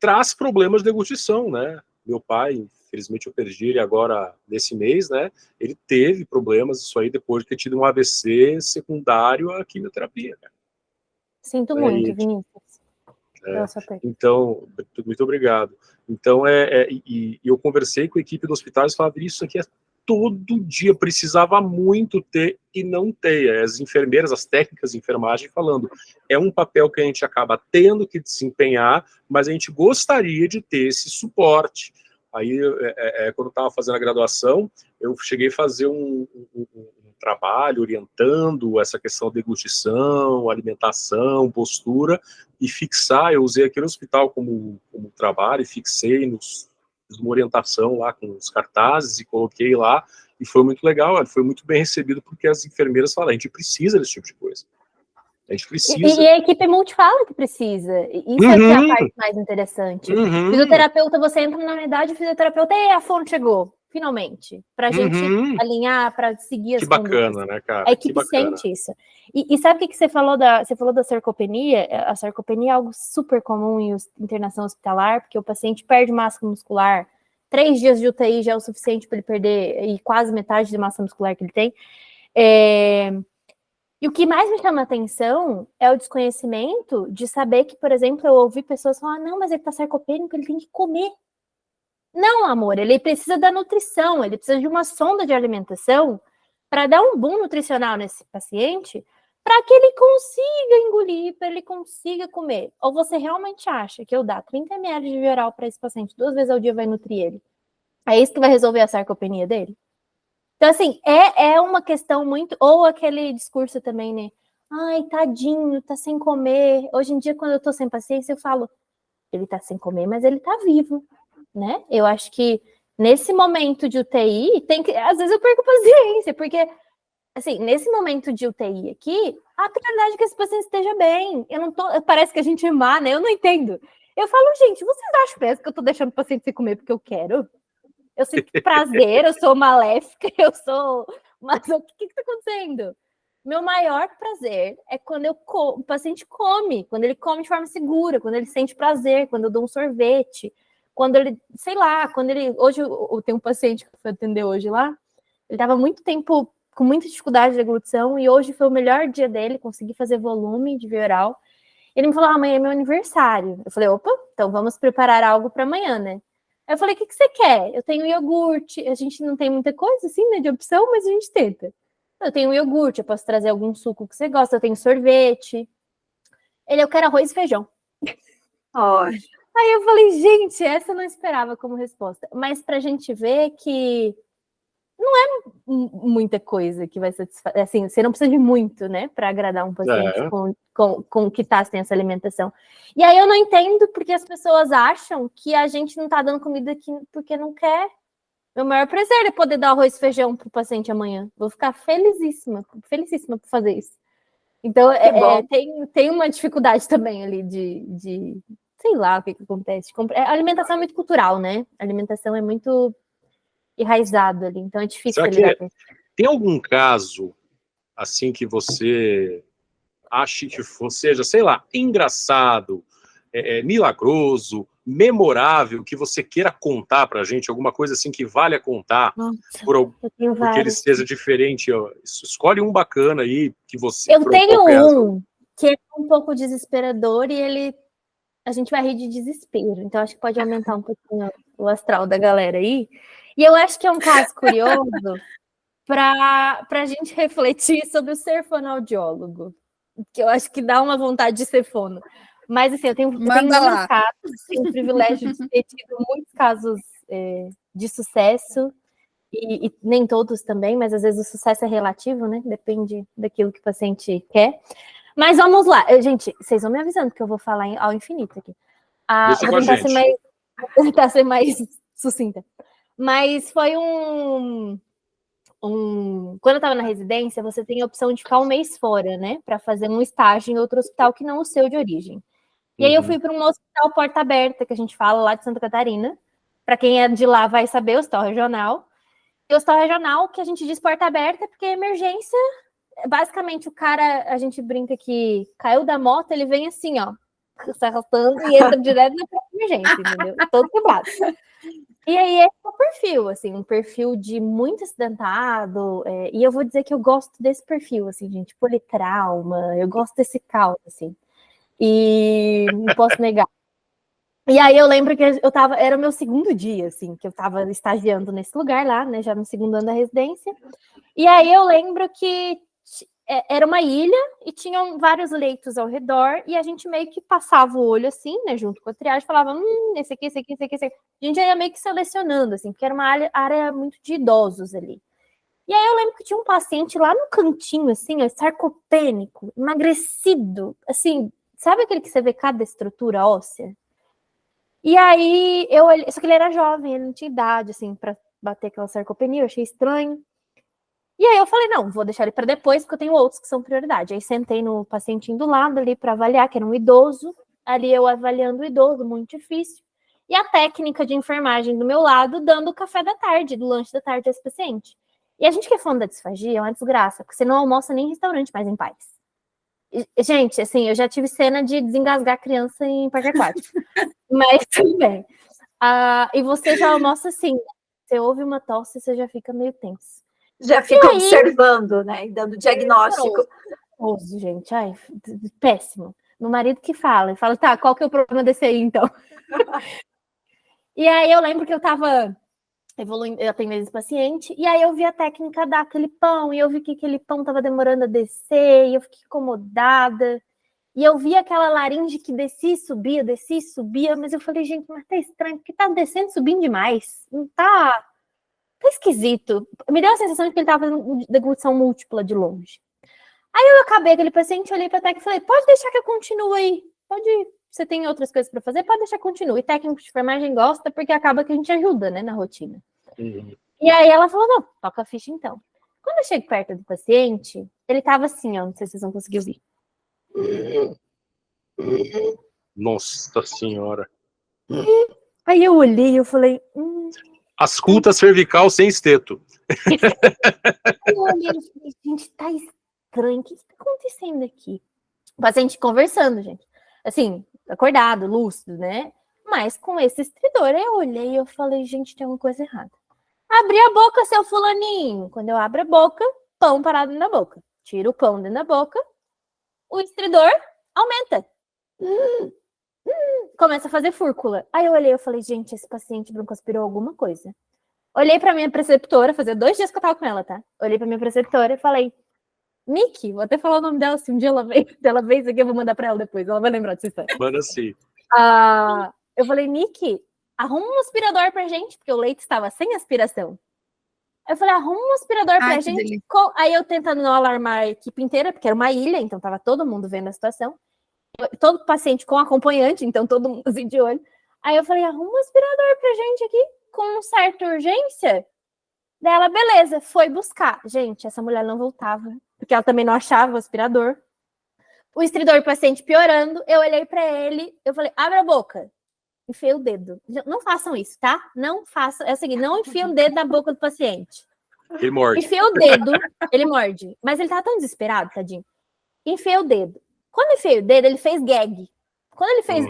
traz problemas de deglutição, né? Meu pai, infelizmente eu perdi ele agora nesse mês, né? Ele teve problemas, isso aí, depois de ter tido um AVC secundário à quimioterapia, né? Sinto muito, Vinícius. Então, muito obrigado. Então, e eu conversei com a equipe do hospital e falava, isso aqui todo dia, precisava muito ter e não ter. As enfermeiras, as técnicas de enfermagem falando, é um papel que a gente acaba tendo que desempenhar, mas a gente gostaria de ter esse suporte. Aí, quando eu estava fazendo a graduação, eu cheguei a fazer um trabalho orientando essa questão de deglutição, alimentação, postura, e fixar, eu usei aquele hospital como trabalho, e fixei uma orientação lá com os cartazes, e coloquei lá, e foi muito legal, foi muito bem recebido, porque as enfermeiras falam, a gente precisa desse tipo de coisa. A gente precisa. E a equipe multi fala que precisa. Isso é que é a parte mais interessante. Fisioterapeuta, você entra na unidade, o fisioterapeuta, a fonte chegou, finalmente. Pra gente alinhar, para seguir as condutas. Que bacana, né, cara? A equipe sente isso. E sabe o que você falou você falou da sarcopenia? A sarcopenia é algo super comum em internação hospitalar, porque o paciente perde massa muscular, 3 dias de UTI já é o suficiente para ele perder e quase metade de massa muscular que ele tem. E o que mais me chama a atenção é o desconhecimento de saber que, por exemplo, eu ouvi pessoas falar, não, mas ele está sarcopênico, ele tem que comer. Não, amor, ele precisa da nutrição, ele precisa de uma sonda de alimentação para dar um boom nutricional nesse paciente, para que ele consiga engolir, para ele consiga comer. Ou você realmente acha que eu dar 30 ml de Vioral para esse paciente 2 vezes ao dia vai nutrir ele? É isso que vai resolver a sarcopenia dele? Então, assim, é uma questão muito... Ou aquele discurso também, né? Ai, tadinho, tá sem comer. Hoje em dia, quando eu tô sem paciência, eu falo, ele tá sem comer, mas ele tá vivo, né? Eu acho que nesse momento de UTI, às vezes eu perco paciência, porque... Assim, nesse momento de UTI aqui, a prioridade é que esse paciente esteja bem. Parece que a gente é má, né? Eu não entendo. Eu falo, gente, vocês acham mesmo que eu tô deixando o paciente se comer porque eu quero? Eu sinto prazer, eu sou maléfica, eu sou... Mas o que tá acontecendo? Meu maior prazer é quando o paciente come, quando ele come de forma segura, quando ele sente prazer, quando eu dou um sorvete, quando ele, sei lá, quando ele... Hoje eu tenho um paciente que eu fui atender hoje lá, ele tava muito tempo com muita dificuldade de deglutição, e hoje foi o melhor dia dele, consegui fazer volume de via oral. Ele me falou, amanhã é meu aniversário. Eu falei, opa, então vamos preparar algo para amanhã, né? Aí eu falei, o que você quer? Eu tenho iogurte, a gente não tem muita coisa assim, né, de opção, mas a gente tenta. Eu tenho iogurte, eu posso trazer algum suco que você gosta, eu tenho sorvete. Eu quero arroz e feijão. Aí eu falei, gente, essa eu não esperava como resposta. Mas pra gente ver que não é muita coisa que vai satisfazer. Assim, você não precisa de muito, né, para agradar um paciente com que tá sem essa alimentação. E aí eu não entendo porque as pessoas acham que a gente não tá dando comida aqui porque não quer. Meu maior prazer é poder dar arroz e feijão pro paciente amanhã. Vou ficar felicíssima por fazer isso. Então, tem uma dificuldade também ali de sei lá o que acontece. A alimentação é muito cultural, né? A alimentação é muito enraizado ali, então é difícil lidar com isso. Tem algum caso assim que você ache que seja, sei lá, engraçado, milagroso, memorável, que você queira contar pra gente, alguma coisa assim que vale a contar? Nossa, porque ele seja diferente? Escolhe um bacana aí que você... Eu tenho um que é um pouco desesperador e a gente vai rir de desespero, então acho que pode aumentar um pouquinho o astral da galera aí. E eu acho que é um caso curioso para a gente refletir sobre o ser fonoaudiólogo, que eu acho que dá uma vontade de ser fono. Mas, assim, eu tenho muitos casos, tenho o privilégio de ter tido muitos casos de sucesso, e nem todos também, mas às vezes o sucesso é relativo, né? Depende daquilo que o paciente quer. Mas vamos lá. Gente, vocês vão me avisando que eu vou falar ao infinito aqui. Vou tentar ser mais sucinta. Mas foi quando eu estava na residência, você tem a opção de ficar um mês fora, né? Para fazer um estágio em outro hospital que não o seu de origem. E aí eu fui para um hospital porta aberta, que a gente fala lá de Santa Catarina. Para quem é de lá vai saber, o hospital regional. E o hospital regional, que a gente diz porta aberta, porque emergência, basicamente o cara, a gente brinca que caiu da moto, ele vem assim, ó, se arrastando e entra direto na emergência, entendeu? Todo quebrado. E aí é o perfil, assim, um perfil de muito acidentado, e eu vou dizer que eu gosto desse perfil, assim, gente, politrauma, eu gosto desse caos, assim, e não posso negar. E aí eu lembro que era o meu segundo dia, assim, que eu tava estagiando nesse lugar lá, né, já no segundo ano da residência, e aí eu lembro que era uma ilha e tinham vários leitos ao redor e a gente meio que passava o olho assim, né, junto com a triagem, falava, esse aqui. A gente ia meio que selecionando, assim, porque era uma área muito de idosos ali. E aí eu lembro que tinha um paciente lá no cantinho, assim, ó, sarcopênico, emagrecido, assim, sabe aquele que você vê cada estrutura óssea? E aí eu olhei, só que ele era jovem, ele não tinha idade, assim, para bater aquela sarcopenia, eu achei estranho. E aí eu falei, não, vou deixar ele para depois, porque eu tenho outros que são prioridade. Aí sentei no pacientinho do lado ali para avaliar, que era um idoso. Ali eu avaliando o idoso, muito difícil. E a técnica de enfermagem do meu lado, dando o café da tarde, do lanche da tarde a esse paciente. E a gente que é fã da disfagia é uma desgraça, porque você não almoça nem em restaurante mais em paz. E, gente, assim, eu já tive cena de desengasgar criança em parque aquático. Mas tudo bem. E você já almoça assim, você ouve uma tosse, você já fica meio tenso. Já fica observando, né? E dando diagnóstico. Horroroso, gente. Ai, péssimo. Meu marido que fala, tá, qual que é o problema desse aí, então? E aí eu lembro que eu tava evoluindo, eu atendendo esse paciente, e aí eu vi a técnica dar aquele pão, e eu vi que aquele pão tava demorando a descer, e eu fiquei incomodada. E eu vi aquela laringe que descia e subia, mas eu falei, gente, mas tá estranho, porque tá descendo e subindo demais. Não tá esquisito. Me deu a sensação de que ele tava fazendo deglutição múltipla de longe. Aí eu acabei aquele paciente, olhei pra técnica e falei, pode deixar que eu continue aí. Você tem outras coisas para fazer, pode deixar que continue. E técnico de enfermagem gosta, porque acaba que a gente ajuda, né, na rotina. E aí ela falou, não, toca a ficha então. Quando eu chego perto do paciente, ele tava assim, ó, não sei se vocês vão conseguir ouvir. Nossa senhora. Aí eu olhei e eu falei... Asculta cervical sem esteto. Aí eu olhei e falei, gente, tá estranho. O que tá acontecendo aqui? O paciente conversando, gente. Assim, acordado, lúcido, né? Mas com esse estridor, aí eu olhei e eu falei, gente, tem alguma coisa errada. Abri a boca, seu fulaninho. Quando eu abro a boca, pão parado dentro da boca. Tiro o pão dentro da boca, o estridor aumenta. Começa a fazer fúrcula. Aí eu olhei e falei, gente, esse paciente broncoaspirou alguma coisa. Olhei pra minha preceptora, fazia 2 dias que eu tava com ela, tá? Olhei pra minha preceptora e falei, Nick, vou até falar o nome dela, se um dia ela vem isso aqui, eu vou mandar pra ela depois, ela vai lembrar dessa história. Manda sim. Eu falei, Nick, arruma um aspirador pra gente, porque o leite estava sem aspiração. Eu falei, arruma um aspirador pra gente. Aí eu tentando não alarmar a equipe inteira, porque era uma ilha, então tava todo mundo vendo a situação. Todo paciente com acompanhante, então todo mundo assim de olho. Aí eu falei, arruma um aspirador pra gente aqui, com certa urgência. Daí ela, beleza, foi buscar. Gente, essa mulher não voltava, porque ela também não achava o aspirador. O estridor do paciente piorando, eu olhei pra ele, eu falei, abre a boca. Enfiei o dedo. Não façam isso, tá? Não façam. É o seguinte, não enfiem o dedo na boca do paciente. Ele morde. Enfiei o dedo, ele morde. Mas ele tava tão desesperado, tadinho. Enfiei o dedo. Quando enfiei o dedo, ele fez gag. Quando ele fez...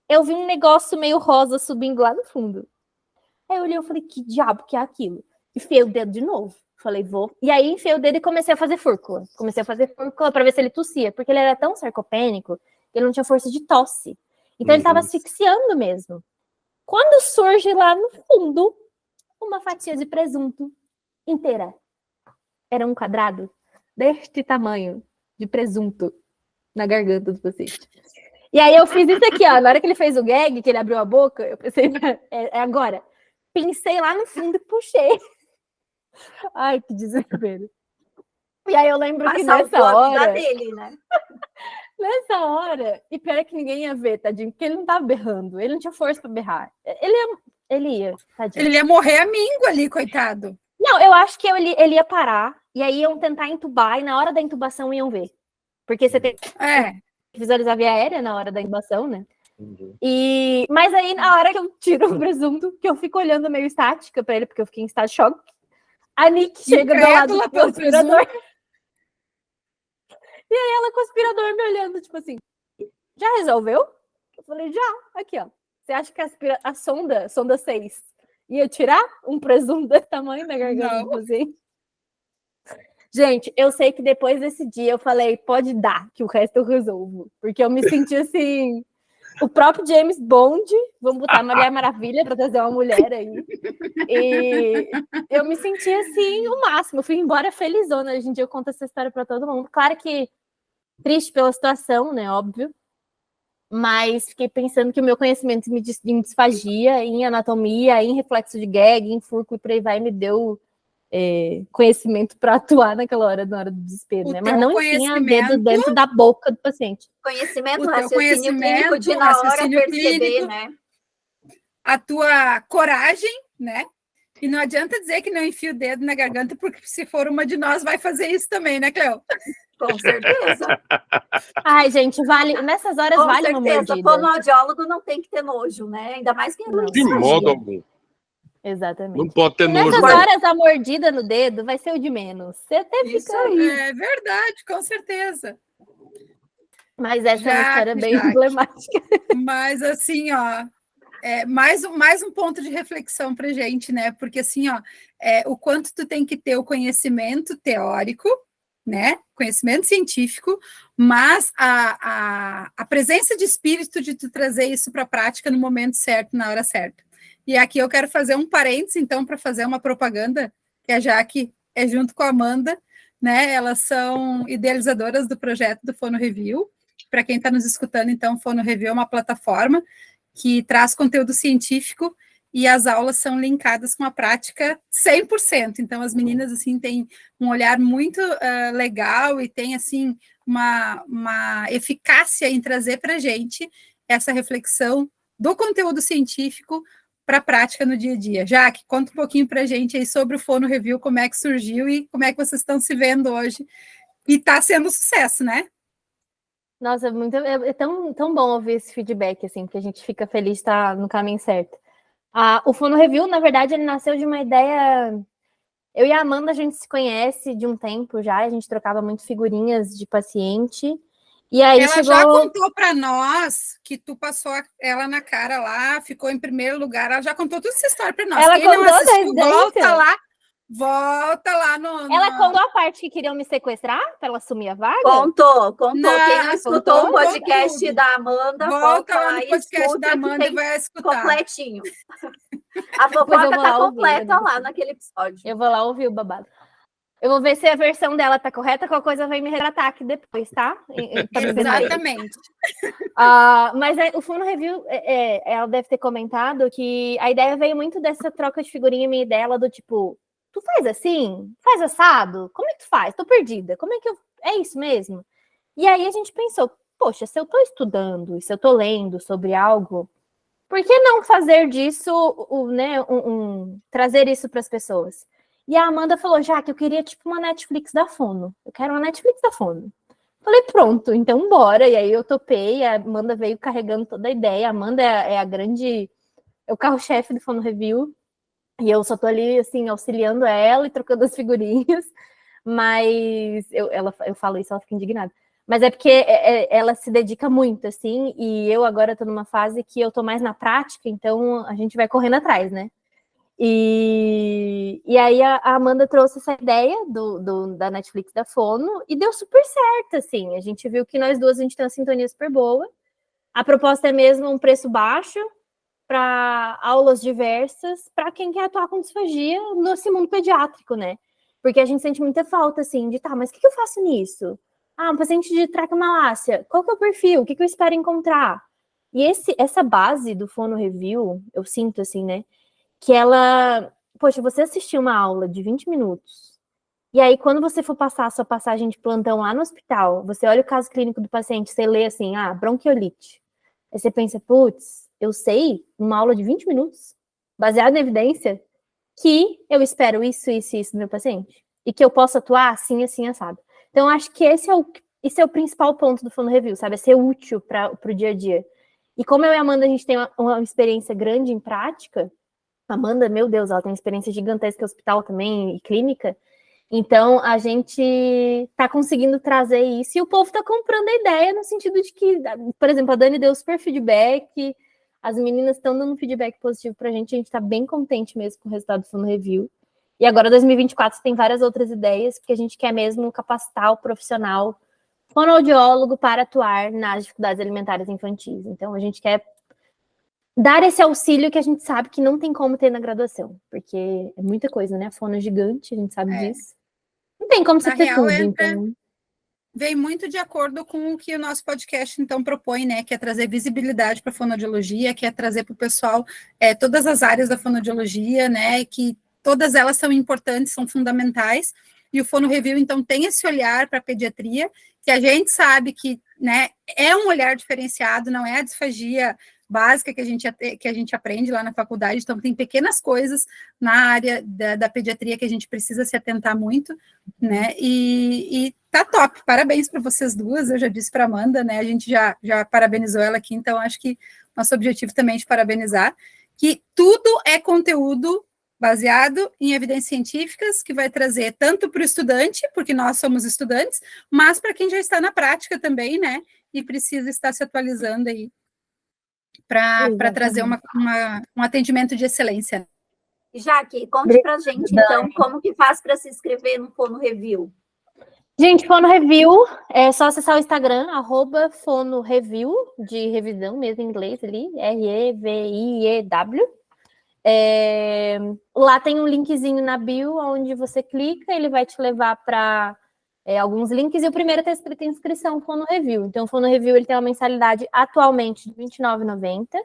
Eu vi um negócio meio rosa subindo lá no fundo. Aí eu olhei e falei, que diabo que é aquilo? Enfiei o dedo de novo. Falei, vou. E aí enfiei o dedo e comecei a fazer fúrcula. Comecei a fazer fúrcula pra ver se ele tossia. Porque ele era tão sarcopênico que ele não tinha força de tosse. Então ele tava asfixiando mesmo. Quando surge lá no fundo uma fatia de presunto inteira. Era um quadrado deste tamanho de presunto na garganta do paciente. E aí eu fiz isso aqui, ó. Na hora que ele fez o gag, que ele abriu a boca, eu pensei, é agora. Pensei lá no fundo e puxei. Ai, que desespero. E aí eu lembro que nessa hora... dele, né? Nessa hora, e pior é que ninguém ia ver, tadinho, porque ele não tava berrando, ele não tinha força pra berrar. Ele ia, tadinho. Ele ia morrer a míngua ali, coitado. Não, eu acho que ele ia parar, e aí iam tentar entubar, e na hora da intubação iam ver. Porque você tem que visualizar a via aérea na hora da intubação, né? Mas aí, na hora que eu tiro o presunto, que eu fico olhando meio estática pra ele, porque eu fiquei em estado de choque, a Nick chega do lado do aspirador. E aí ela com o aspirador me olhando, tipo assim, já resolveu? Eu falei, já, aqui, ó. Você acha que a sonda 6, ia tirar um presunto desse tamanho da garganta do paciente? Gente, eu sei que depois desse dia eu falei, pode dar, que o resto eu resolvo. Porque eu me senti assim, o próprio James Bond, vamos botar a Mulher Maravilha para trazer uma mulher aí. E eu me senti assim, o máximo. Eu fui embora felizona. Hoje em dia eu conto essa história para todo mundo. Claro que triste pela situação, né? Óbvio. Mas fiquei pensando que o meu conhecimento em disfagia, em anatomia, em reflexo de gag, em furco e por aí vai, me deu conhecimento para atuar naquela hora, na hora do desespero, né? Mas não enfia o dedo dentro da boca do paciente. Conhecimento, raciocínio clínico de na hora perceber, né? A tua coragem, né? E não adianta dizer que não enfia o dedo na garganta, porque se for uma de nós vai fazer isso também, né, Cleo? Com certeza. Ai, gente, vale. Nessas horas vale uma mordida. Fonoaudiólogo não tem que ter nojo, né? Ainda mais que não. De modo algum. Exatamente. Não pode ter nojo. Nessas horas, a mordida no dedo vai ser o de menos. Você até fica aí. É verdade, com certeza. Mas essa é uma história bem emblemática. Mas assim, ó, mais um ponto de reflexão para a gente, né? Porque assim, ó, o quanto tu tem que ter o conhecimento teórico, né? Conhecimento científico, mas a presença de espírito de tu trazer isso para a prática no momento certo, na hora certa. E aqui eu quero fazer um parênteses, então, para fazer uma propaganda, que a Jaque é junto com a Amanda, né? Elas são idealizadoras do projeto do Fono Review. Para quem está nos escutando, então, o Fono Review é uma plataforma que traz conteúdo científico e as aulas são linkadas com a prática 100%. Então, as meninas, assim, têm um olhar muito legal e tem, assim, uma eficácia em trazer para a gente essa reflexão do conteúdo científico para a prática no dia a dia. Jaque, conta um pouquinho para a gente aí sobre o Fono Review, como é que surgiu e como é que vocês estão se vendo hoje. E está sendo um sucesso, né? Nossa, é tão bom ouvir esse feedback, assim, porque a gente fica feliz de estar no caminho certo. O Fono Review, na verdade, ele nasceu de uma ideia... Eu e a Amanda, a gente se conhece de um tempo já, a gente trocava muito figurinhas de paciente, e aí ela já contou para nós que tu passou ela na cara lá, ficou em primeiro lugar, ela já contou toda essa história para nós. Ela Quem não assistiu, volta lá no... Ela contou a parte que queriam me sequestrar para ela assumir a vaga? Contou. Quem não escutou o podcast da Amanda, volta lá no podcast da Amanda e vai escutar. Completinho. A fofoca tá completa lá naquele episódio. Eu vou lá ouvir o babado. Eu vou ver se a versão dela tá correta, qualquer coisa vai me retratar aqui depois, tá? Exatamente. Mas o Fono Review, ela deve ter comentado que a ideia veio muito dessa troca de figurinha minha e dela, do tipo, tu faz assim? Faz assado? Como é que tu faz? Tô perdida. Como é que eu... É isso mesmo? E aí a gente pensou, poxa, se eu tô estudando, se eu tô lendo sobre algo, por que não fazer disso, né, trazer isso para as pessoas? E a Amanda falou, já que eu queria tipo uma Netflix da Fono. Eu quero uma Netflix da Fono. Falei, pronto, então bora. E aí eu topei, a Amanda veio carregando toda a ideia. A Amanda é o carro-chefe do Fono Review. E eu só tô ali, assim, auxiliando ela e trocando as figurinhas. Mas eu falo isso, ela fica indignada. Mas é porque ela se dedica muito, assim, e eu agora tô numa fase que eu tô mais na prática, então a gente vai correndo atrás, né? E aí a Amanda trouxe essa ideia da Netflix da Fono e deu super certo, assim. A gente viu que nós duas, a gente tem uma sintonia super boa. A proposta é mesmo um preço baixo para aulas diversas, para quem quer atuar com disfagia nesse mundo pediátrico, né? Porque a gente sente muita falta, assim, de mas o que eu faço nisso? Um paciente de traqueomalácia, qual que é o perfil? O que eu espero encontrar? E essa base do Fono Review, eu sinto, assim, né? Que ela... Poxa, você assistiu uma aula de 20 minutos, e aí quando você for passar a sua passagem de plantão lá no hospital, você olha o caso clínico do paciente, você lê assim, bronquiolite. Aí você pensa, putz, eu sei, uma aula de 20 minutos, baseada na evidência, que eu espero isso, isso e isso do meu paciente. E que eu posso atuar assim, assim, assado. Então, acho que esse é o principal ponto do Fono Review, sabe? É ser útil para o dia a dia. E como eu e a Amanda, a gente tem uma experiência grande em prática, a Amanda, meu Deus, ela tem uma experiência gigantesca em hospital também e clínica, então a gente está conseguindo trazer isso e o povo está comprando a ideia no sentido de que, por exemplo, a Dani deu super feedback, as meninas estão dando feedback positivo para a gente está bem contente mesmo com o resultado do Fono Review. E agora, 2024, tem várias outras ideias, porque a gente quer mesmo capacitar o profissional fonoaudiólogo para atuar nas dificuldades alimentares infantis. Então, a gente quer dar esse auxílio que a gente sabe que não tem como ter na graduação, porque é muita coisa, né? A fono é gigante, a gente sabe disso. Não tem como você ter tudo, então... Vem muito de acordo com o que o nosso podcast, então, propõe, né? Que é trazer visibilidade para a fonoaudiologia, que é trazer para o pessoal todas as áreas da fonoaudiologia, né? Que todas elas são importantes, são fundamentais. E o Fono Review, então, tem esse olhar para a pediatria, que a gente sabe que, né, é um olhar diferenciado, não é a disfagia básica que a gente aprende lá na faculdade, então tem pequenas coisas na área da pediatria que a gente precisa se atentar muito, né, e tá top, parabéns para vocês duas, eu já disse para Amanda, né, a gente já parabenizou ela aqui, então acho que nosso objetivo também é de parabenizar, que tudo é conteúdo baseado em evidências científicas, que vai trazer tanto para o estudante, porque nós somos estudantes, mas para quem já está na prática também, né, e precisa estar se atualizando aí para trazer um atendimento de excelência. Jaque, conte pra gente, então, como que faz para se inscrever no Fono Review? Gente, Fono Review, é só acessar o Instagram, @FonoReview, de revisão mesmo em inglês ali, REVIEW. Lá tem um linkzinho na bio, onde você clica, ele vai te levar para alguns links, e o primeiro está escrito inscrição Fono Review. Então, o Fono Review ele tem uma mensalidade atualmente de R$ 29,90.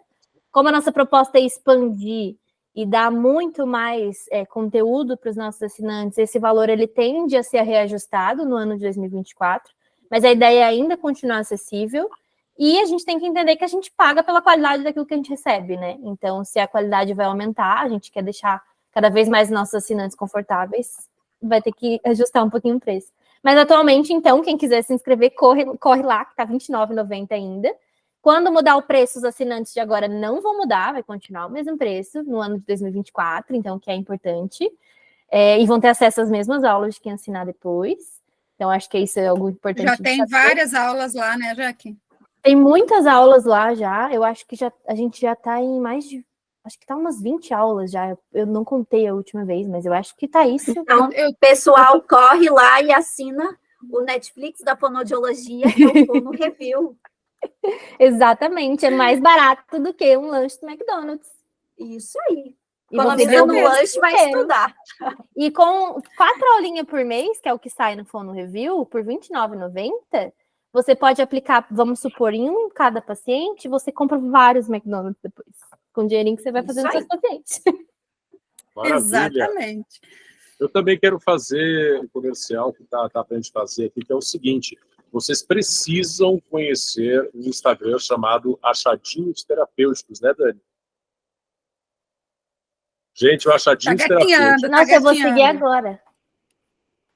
Como a nossa proposta é expandir e dar muito mais conteúdo para os nossos assinantes, esse valor ele tende a ser reajustado no ano de 2024, mas a ideia é ainda continuar acessível, e a gente tem que entender que a gente paga pela qualidade daquilo que a gente recebe, né? Então, se a qualidade vai aumentar, a gente quer deixar cada vez mais nossos assinantes confortáveis, vai ter que ajustar um pouquinho o preço. Mas atualmente, então, quem quiser se inscrever, corre lá, que está R$ 29,90 ainda. Quando mudar o preço, os assinantes de agora não vão mudar, vai continuar o mesmo preço no ano de 2024, então, que é importante. E vão ter acesso às mesmas aulas de quem assinar depois. Então, acho que isso é algo importante. Já tem várias aulas lá, né, Jaque? Tem muitas aulas lá já. Eu acho que a gente já está em mais de... Acho que está umas 20 aulas já. Eu não contei a última vez, mas eu acho que está isso. Então, o pessoal corre lá e assina o Netflix da fonoaudiologia, que é o Fono Review. Exatamente, é mais barato do que um lanche do McDonald's. Isso aí. E economizando no lanche, vai estudar. E com 4 aulinhas por mês, que é o que sai no Fono Review, por R$ 29,90, você pode aplicar, vamos supor, em um cada paciente, você compra vários McDonald's depois, com o dinheirinho que você vai fazendo seus pacientes. Maravilha. Exatamente. Eu também quero fazer um comercial que tá para a gente fazer aqui, que é o seguinte: vocês precisam conhecer um Instagram chamado Achadinhos Terapêuticos, né, Dani? Gente, o Achadinhos Terapêuticos... Nossa, eu vou seguir agora.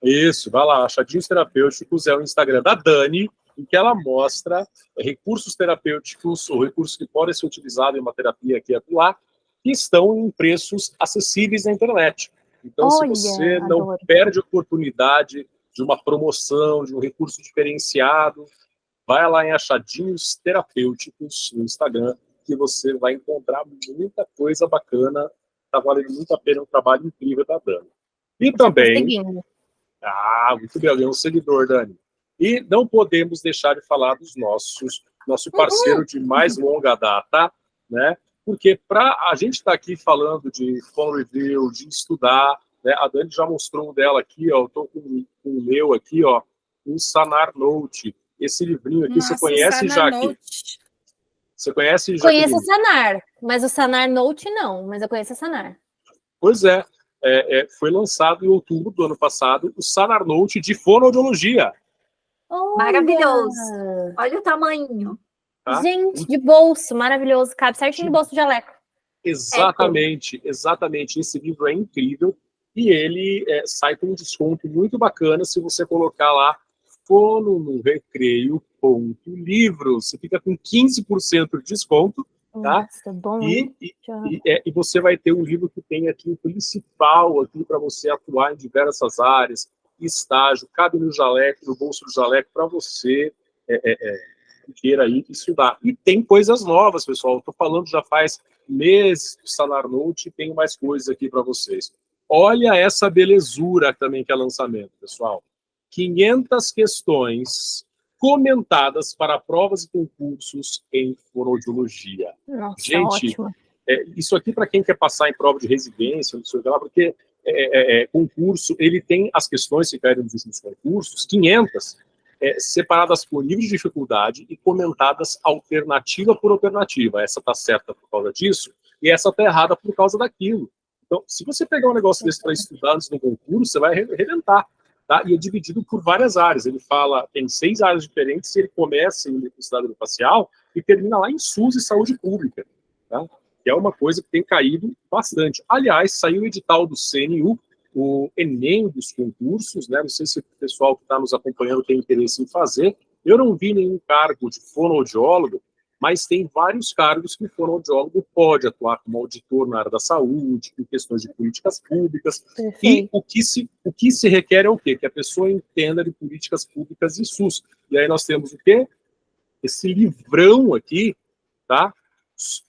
Isso, vai lá. Achadinhos Terapêuticos é o Instagram da Dani, em que ela mostra recursos terapêuticos ou recursos que podem ser utilizados em uma terapia aqui e acolá, que estão em preços acessíveis na internet. Então, se você não perde a oportunidade de uma promoção, de um recurso diferenciado, vai lá em Achadinhos Terapêuticos no Instagram, que você vai encontrar muita coisa bacana. Está valendo muito a pena, um trabalho incrível da Dani. E também... muito bem, é um seguidor, Dani. E não podemos deixar de falar dos nosso parceiro de mais longa data, né? Porque para a gente estar aqui falando de Fono Review, de estudar, né? A Dani já mostrou um dela aqui, ó. Eu estou com o meu aqui, ó, um Sanar Note. Esse livrinho aqui, você conhece, Jaque? Você conhece, Jaque? Conheço o Sanar, mas o Sanar Note não, mas eu conheço o Sanar. Pois é. Foi lançado em outubro do ano passado o Sanar Note de fonoaudiologia. Maravilhoso. Olha o tamanho. Tá? Gente, de bolso, maravilhoso. Cabe certinho no bolso de jaleco. Exatamente. Esse livro é incrível e ele sai com um desconto muito bacana se você colocar lá Fono no Recreio.livro. Você fica com 15% de desconto. Tá? Nossa, bom, e você vai ter um livro que tem aqui o principal aqui para você atuar em diversas áreas, estágio, cabe no jaleco, no bolso do jaleco, para você queira aí estudar. E tem coisas novas, pessoal. Estou falando já faz meses do Sanar Note, tenho mais coisas aqui para vocês. Olha essa belezura também que é lançamento, pessoal. 500 questões comentadas para provas e concursos em fonoaudiologia. Nossa, gente, ótimo. Isso aqui para quem quer passar em prova de residência, não sei o que lá, porque concurso, ele tem as questões que caíram nos últimos concursos, 500, separadas por nível de dificuldade e comentadas alternativa por alternativa. Essa está certa por causa disso e essa está errada por causa daquilo. Então, se você pegar um negócio desse para estudar antes do concurso, você vai arrebentar. Tá? E é dividido por várias áreas. Ele fala, tem 6 áreas diferentes, e ele começa em eletricidade facial e termina lá em SUS e saúde pública. Tá? Que é uma coisa que tem caído bastante. Aliás, saiu o edital do CNU, o Enem dos concursos, né? Não sei se o pessoal que está nos acompanhando tem interesse em fazer. Eu não vi nenhum cargo de fonoaudiólogo, mas tem vários cargos que o fonoaudiólogo pode atuar como auditor na área da saúde, em questões de políticas públicas. Perfeito. E o que se requer é o quê? Que a pessoa entenda de políticas públicas e SUS. E aí nós temos o quê? Esse livrão aqui, tá?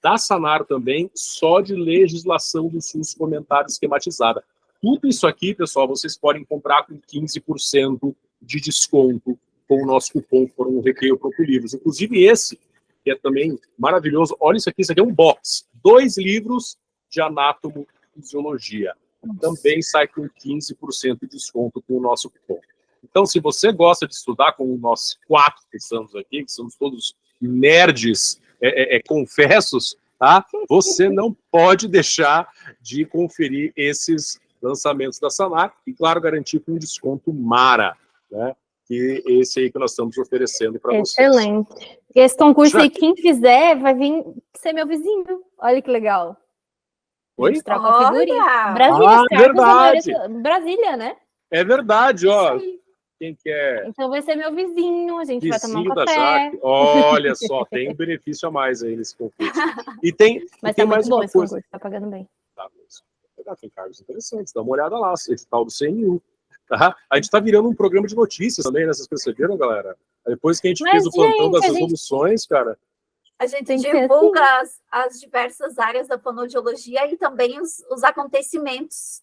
da Sanar também, só de legislação do SUS comentada esquematizada. Tudo isso aqui, pessoal, vocês podem comprar com 15% de desconto com o nosso cupom Fórum Recreio Propulivros. Inclusive esse, que é também maravilhoso. Olha isso aqui é um box. 2 livros de anatomofisiologia. Também sai com 15% de desconto com o nosso cupom. Então, se você gosta de estudar, como nós 4 que estamos aqui, que somos todos nerds, confessos, tá? Você não pode deixar de conferir esses lançamentos da Sanar e, claro, garantir com um desconto mara, né? Que esse aí que nós estamos oferecendo para vocês. Excelente. Esse concurso aí, quem fizer, vai vir ser meu vizinho. Olha que legal. Oi? Troca figurinha. Verdade. Brasília, né? É verdade, ó. Quem quer? Então vai ser meu vizinho, a gente vai tomar um da café. Jaque. Olha só, tem um benefício a mais aí nesse concurso. E tem, mas tem tá mais muito bom uma esse coisa. concurso, tá pagando bem. Tá, tem cargos interessantes, dá uma olhada lá, esse tal do CNU. Tá? A gente tá virando um programa de notícias também, né? Vocês perceberam, galera? Depois que a gente fez o plantão das resoluções, cara. A gente divulga as diversas áreas da fonoaudiologia e também os acontecimentos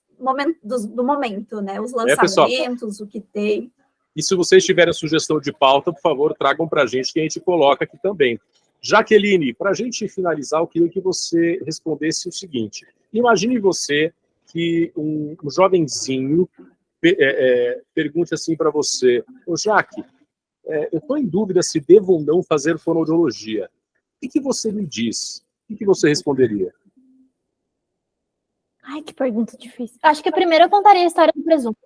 do momento, né? Os lançamentos, o que tem. E se vocês tiverem sugestão de pauta, por favor, tragam para a gente, que a gente coloca aqui também. Jaqueline, para a gente finalizar, eu queria que você respondesse o seguinte. Imagine você que um jovenzinho pergunte assim para você: ô Jaque, eu estou em dúvida se devo ou não fazer fonoaudiologia. O que você me diz? O que você responderia? Ai, que pergunta difícil. Acho que primeiro eu contaria a história do presunto.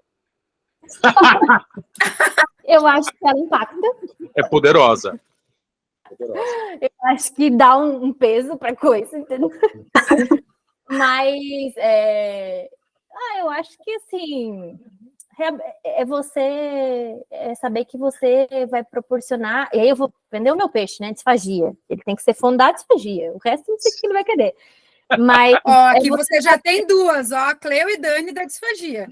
Eu acho que ela impacta. É poderosa. Eu acho que dá um peso para coisa, entendeu? Mas eu acho que assim você saber que você vai proporcionar. E aí eu vou vender o meu peixe, né? Disfagia. Ele tem que ser fondado disfagia. O resto não sei o que ele vai querer. Mas aqui você já tem 2, ó, Cleo e Dani da disfagia.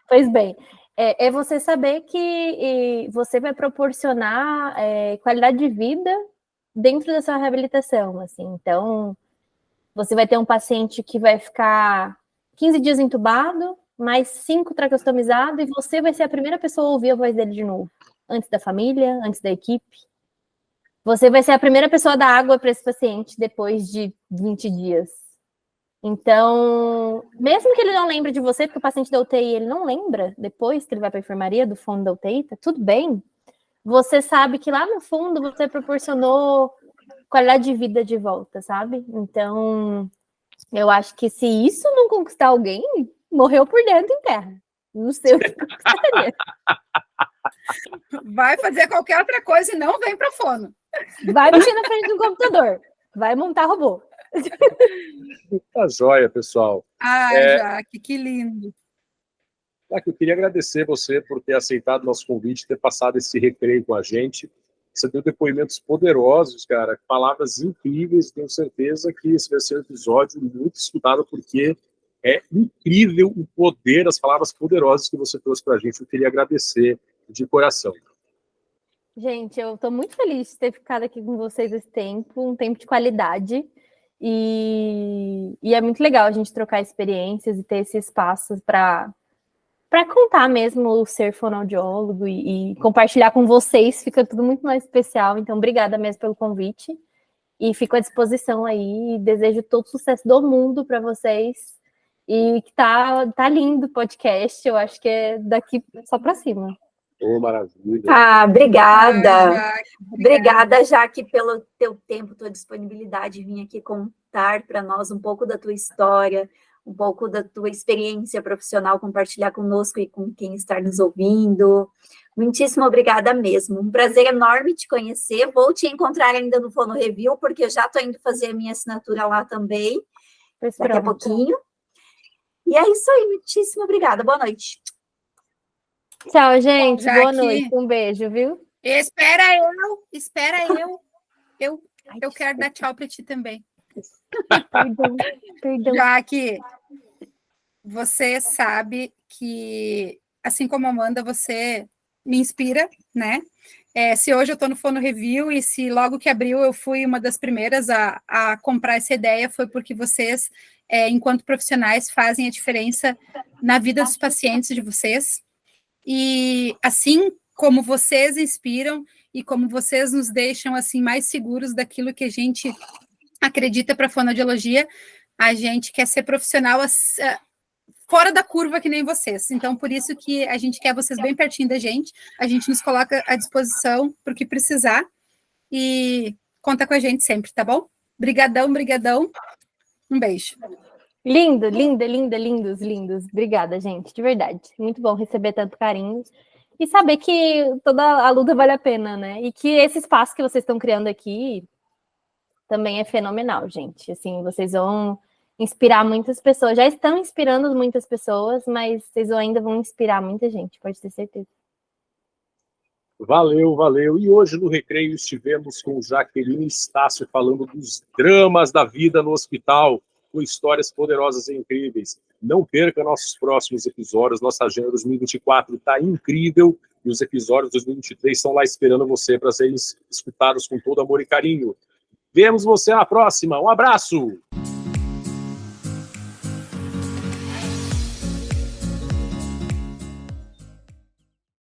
Pois bem. É você saber que você vai proporcionar qualidade de vida dentro da sua reabilitação, assim. Então, você vai ter um paciente que vai ficar 15 dias entubado, mais 5 traqueostomizado, e você vai ser a primeira pessoa a ouvir a voz dele de novo, antes da família, antes da equipe. Você vai ser a primeira pessoa a dar água para esse paciente depois de 20 dias. Então, mesmo que ele não lembre de você, porque o paciente da UTI ele não lembra depois que ele vai para a enfermaria do fundo da UTI, tá tudo bem. Você sabe que lá no fundo você proporcionou qualidade de vida de volta, sabe? Então, eu acho que se isso não conquistar alguém, morreu por dentro em terra. Não sei o que conquistaria. Vai fazer qualquer outra coisa e não vem para fono. Vai mexer na frente do computador. Vai montar robô. Tá joia, pessoal. Jaque, que lindo. Jaque, eu queria agradecer você por ter aceitado o nosso convite, ter passado esse recreio com a gente. Você deu depoimentos poderosos, cara, palavras incríveis. Tenho certeza que esse vai ser um episódio muito estudado, porque é incrível o poder, as palavras poderosas que você trouxe para a gente. Eu queria agradecer de coração. Gente, eu estou muito feliz de ter ficado aqui com vocês esse tempo, um tempo de qualidade. E é muito legal a gente trocar experiências e ter esse espaço para contar mesmo o ser fonoaudiólogo e compartilhar com vocês, fica tudo muito mais especial. Então, obrigada mesmo pelo convite e fico à disposição aí. Desejo todo o sucesso do mundo para vocês e que tá lindo o podcast. Eu acho que é daqui só para cima. Maravilha. Obrigada. Obrigada, Jaque, pelo teu tempo, tua disponibilidade de vir aqui contar para nós um pouco da tua história, um pouco da tua experiência profissional, compartilhar conosco e com quem está nos ouvindo. Muitíssimo obrigada mesmo. Um prazer enorme te conhecer. Vou te encontrar ainda no Fono Review, porque eu já estou indo fazer a minha assinatura lá também, daqui a pouquinho. E é isso aí. Muitíssimo obrigada. Boa noite. Tchau, gente. Boa noite. Um beijo, viu? Espera eu. Eu quero dar tchau para ti também. Perdão. Já que você sabe que, assim como a Amanda, você me inspira, né? Se hoje eu estou no Fono Review e se logo que abriu eu fui uma das primeiras a comprar essa ideia, foi porque vocês, enquanto profissionais, fazem a diferença na vida dos pacientes de vocês. E assim como vocês inspiram e como vocês nos deixam assim mais seguros daquilo que a gente acredita para a fonoaudiologia, a gente quer ser profissional fora da curva que nem vocês. Então, por isso que a gente quer vocês bem pertinho da gente, a gente nos coloca à disposição para o que precisar e conta com a gente sempre, tá bom? Brigadão, brigadão. Um beijo. Lindo, linda, linda, lindos, lindos. Obrigada, gente, de verdade. Muito bom receber tanto carinho e saber que toda a luta vale a pena, né? E que esse espaço que vocês estão criando aqui também é fenomenal, gente. Assim, vocês vão inspirar muitas pessoas. Já estão inspirando muitas pessoas, mas vocês ainda vão inspirar muita gente, pode ter certeza. Valeu, valeu. E hoje no Recreio estivemos com Jaqueline Estácio falando dos dramas da vida no hospital, com histórias poderosas e incríveis. Não perca nossos próximos episódios. Nossa agenda 2024 está incrível e os episódios 2023 estão lá esperando você para serem escutados com todo amor e carinho. Vemos você na próxima. Um abraço!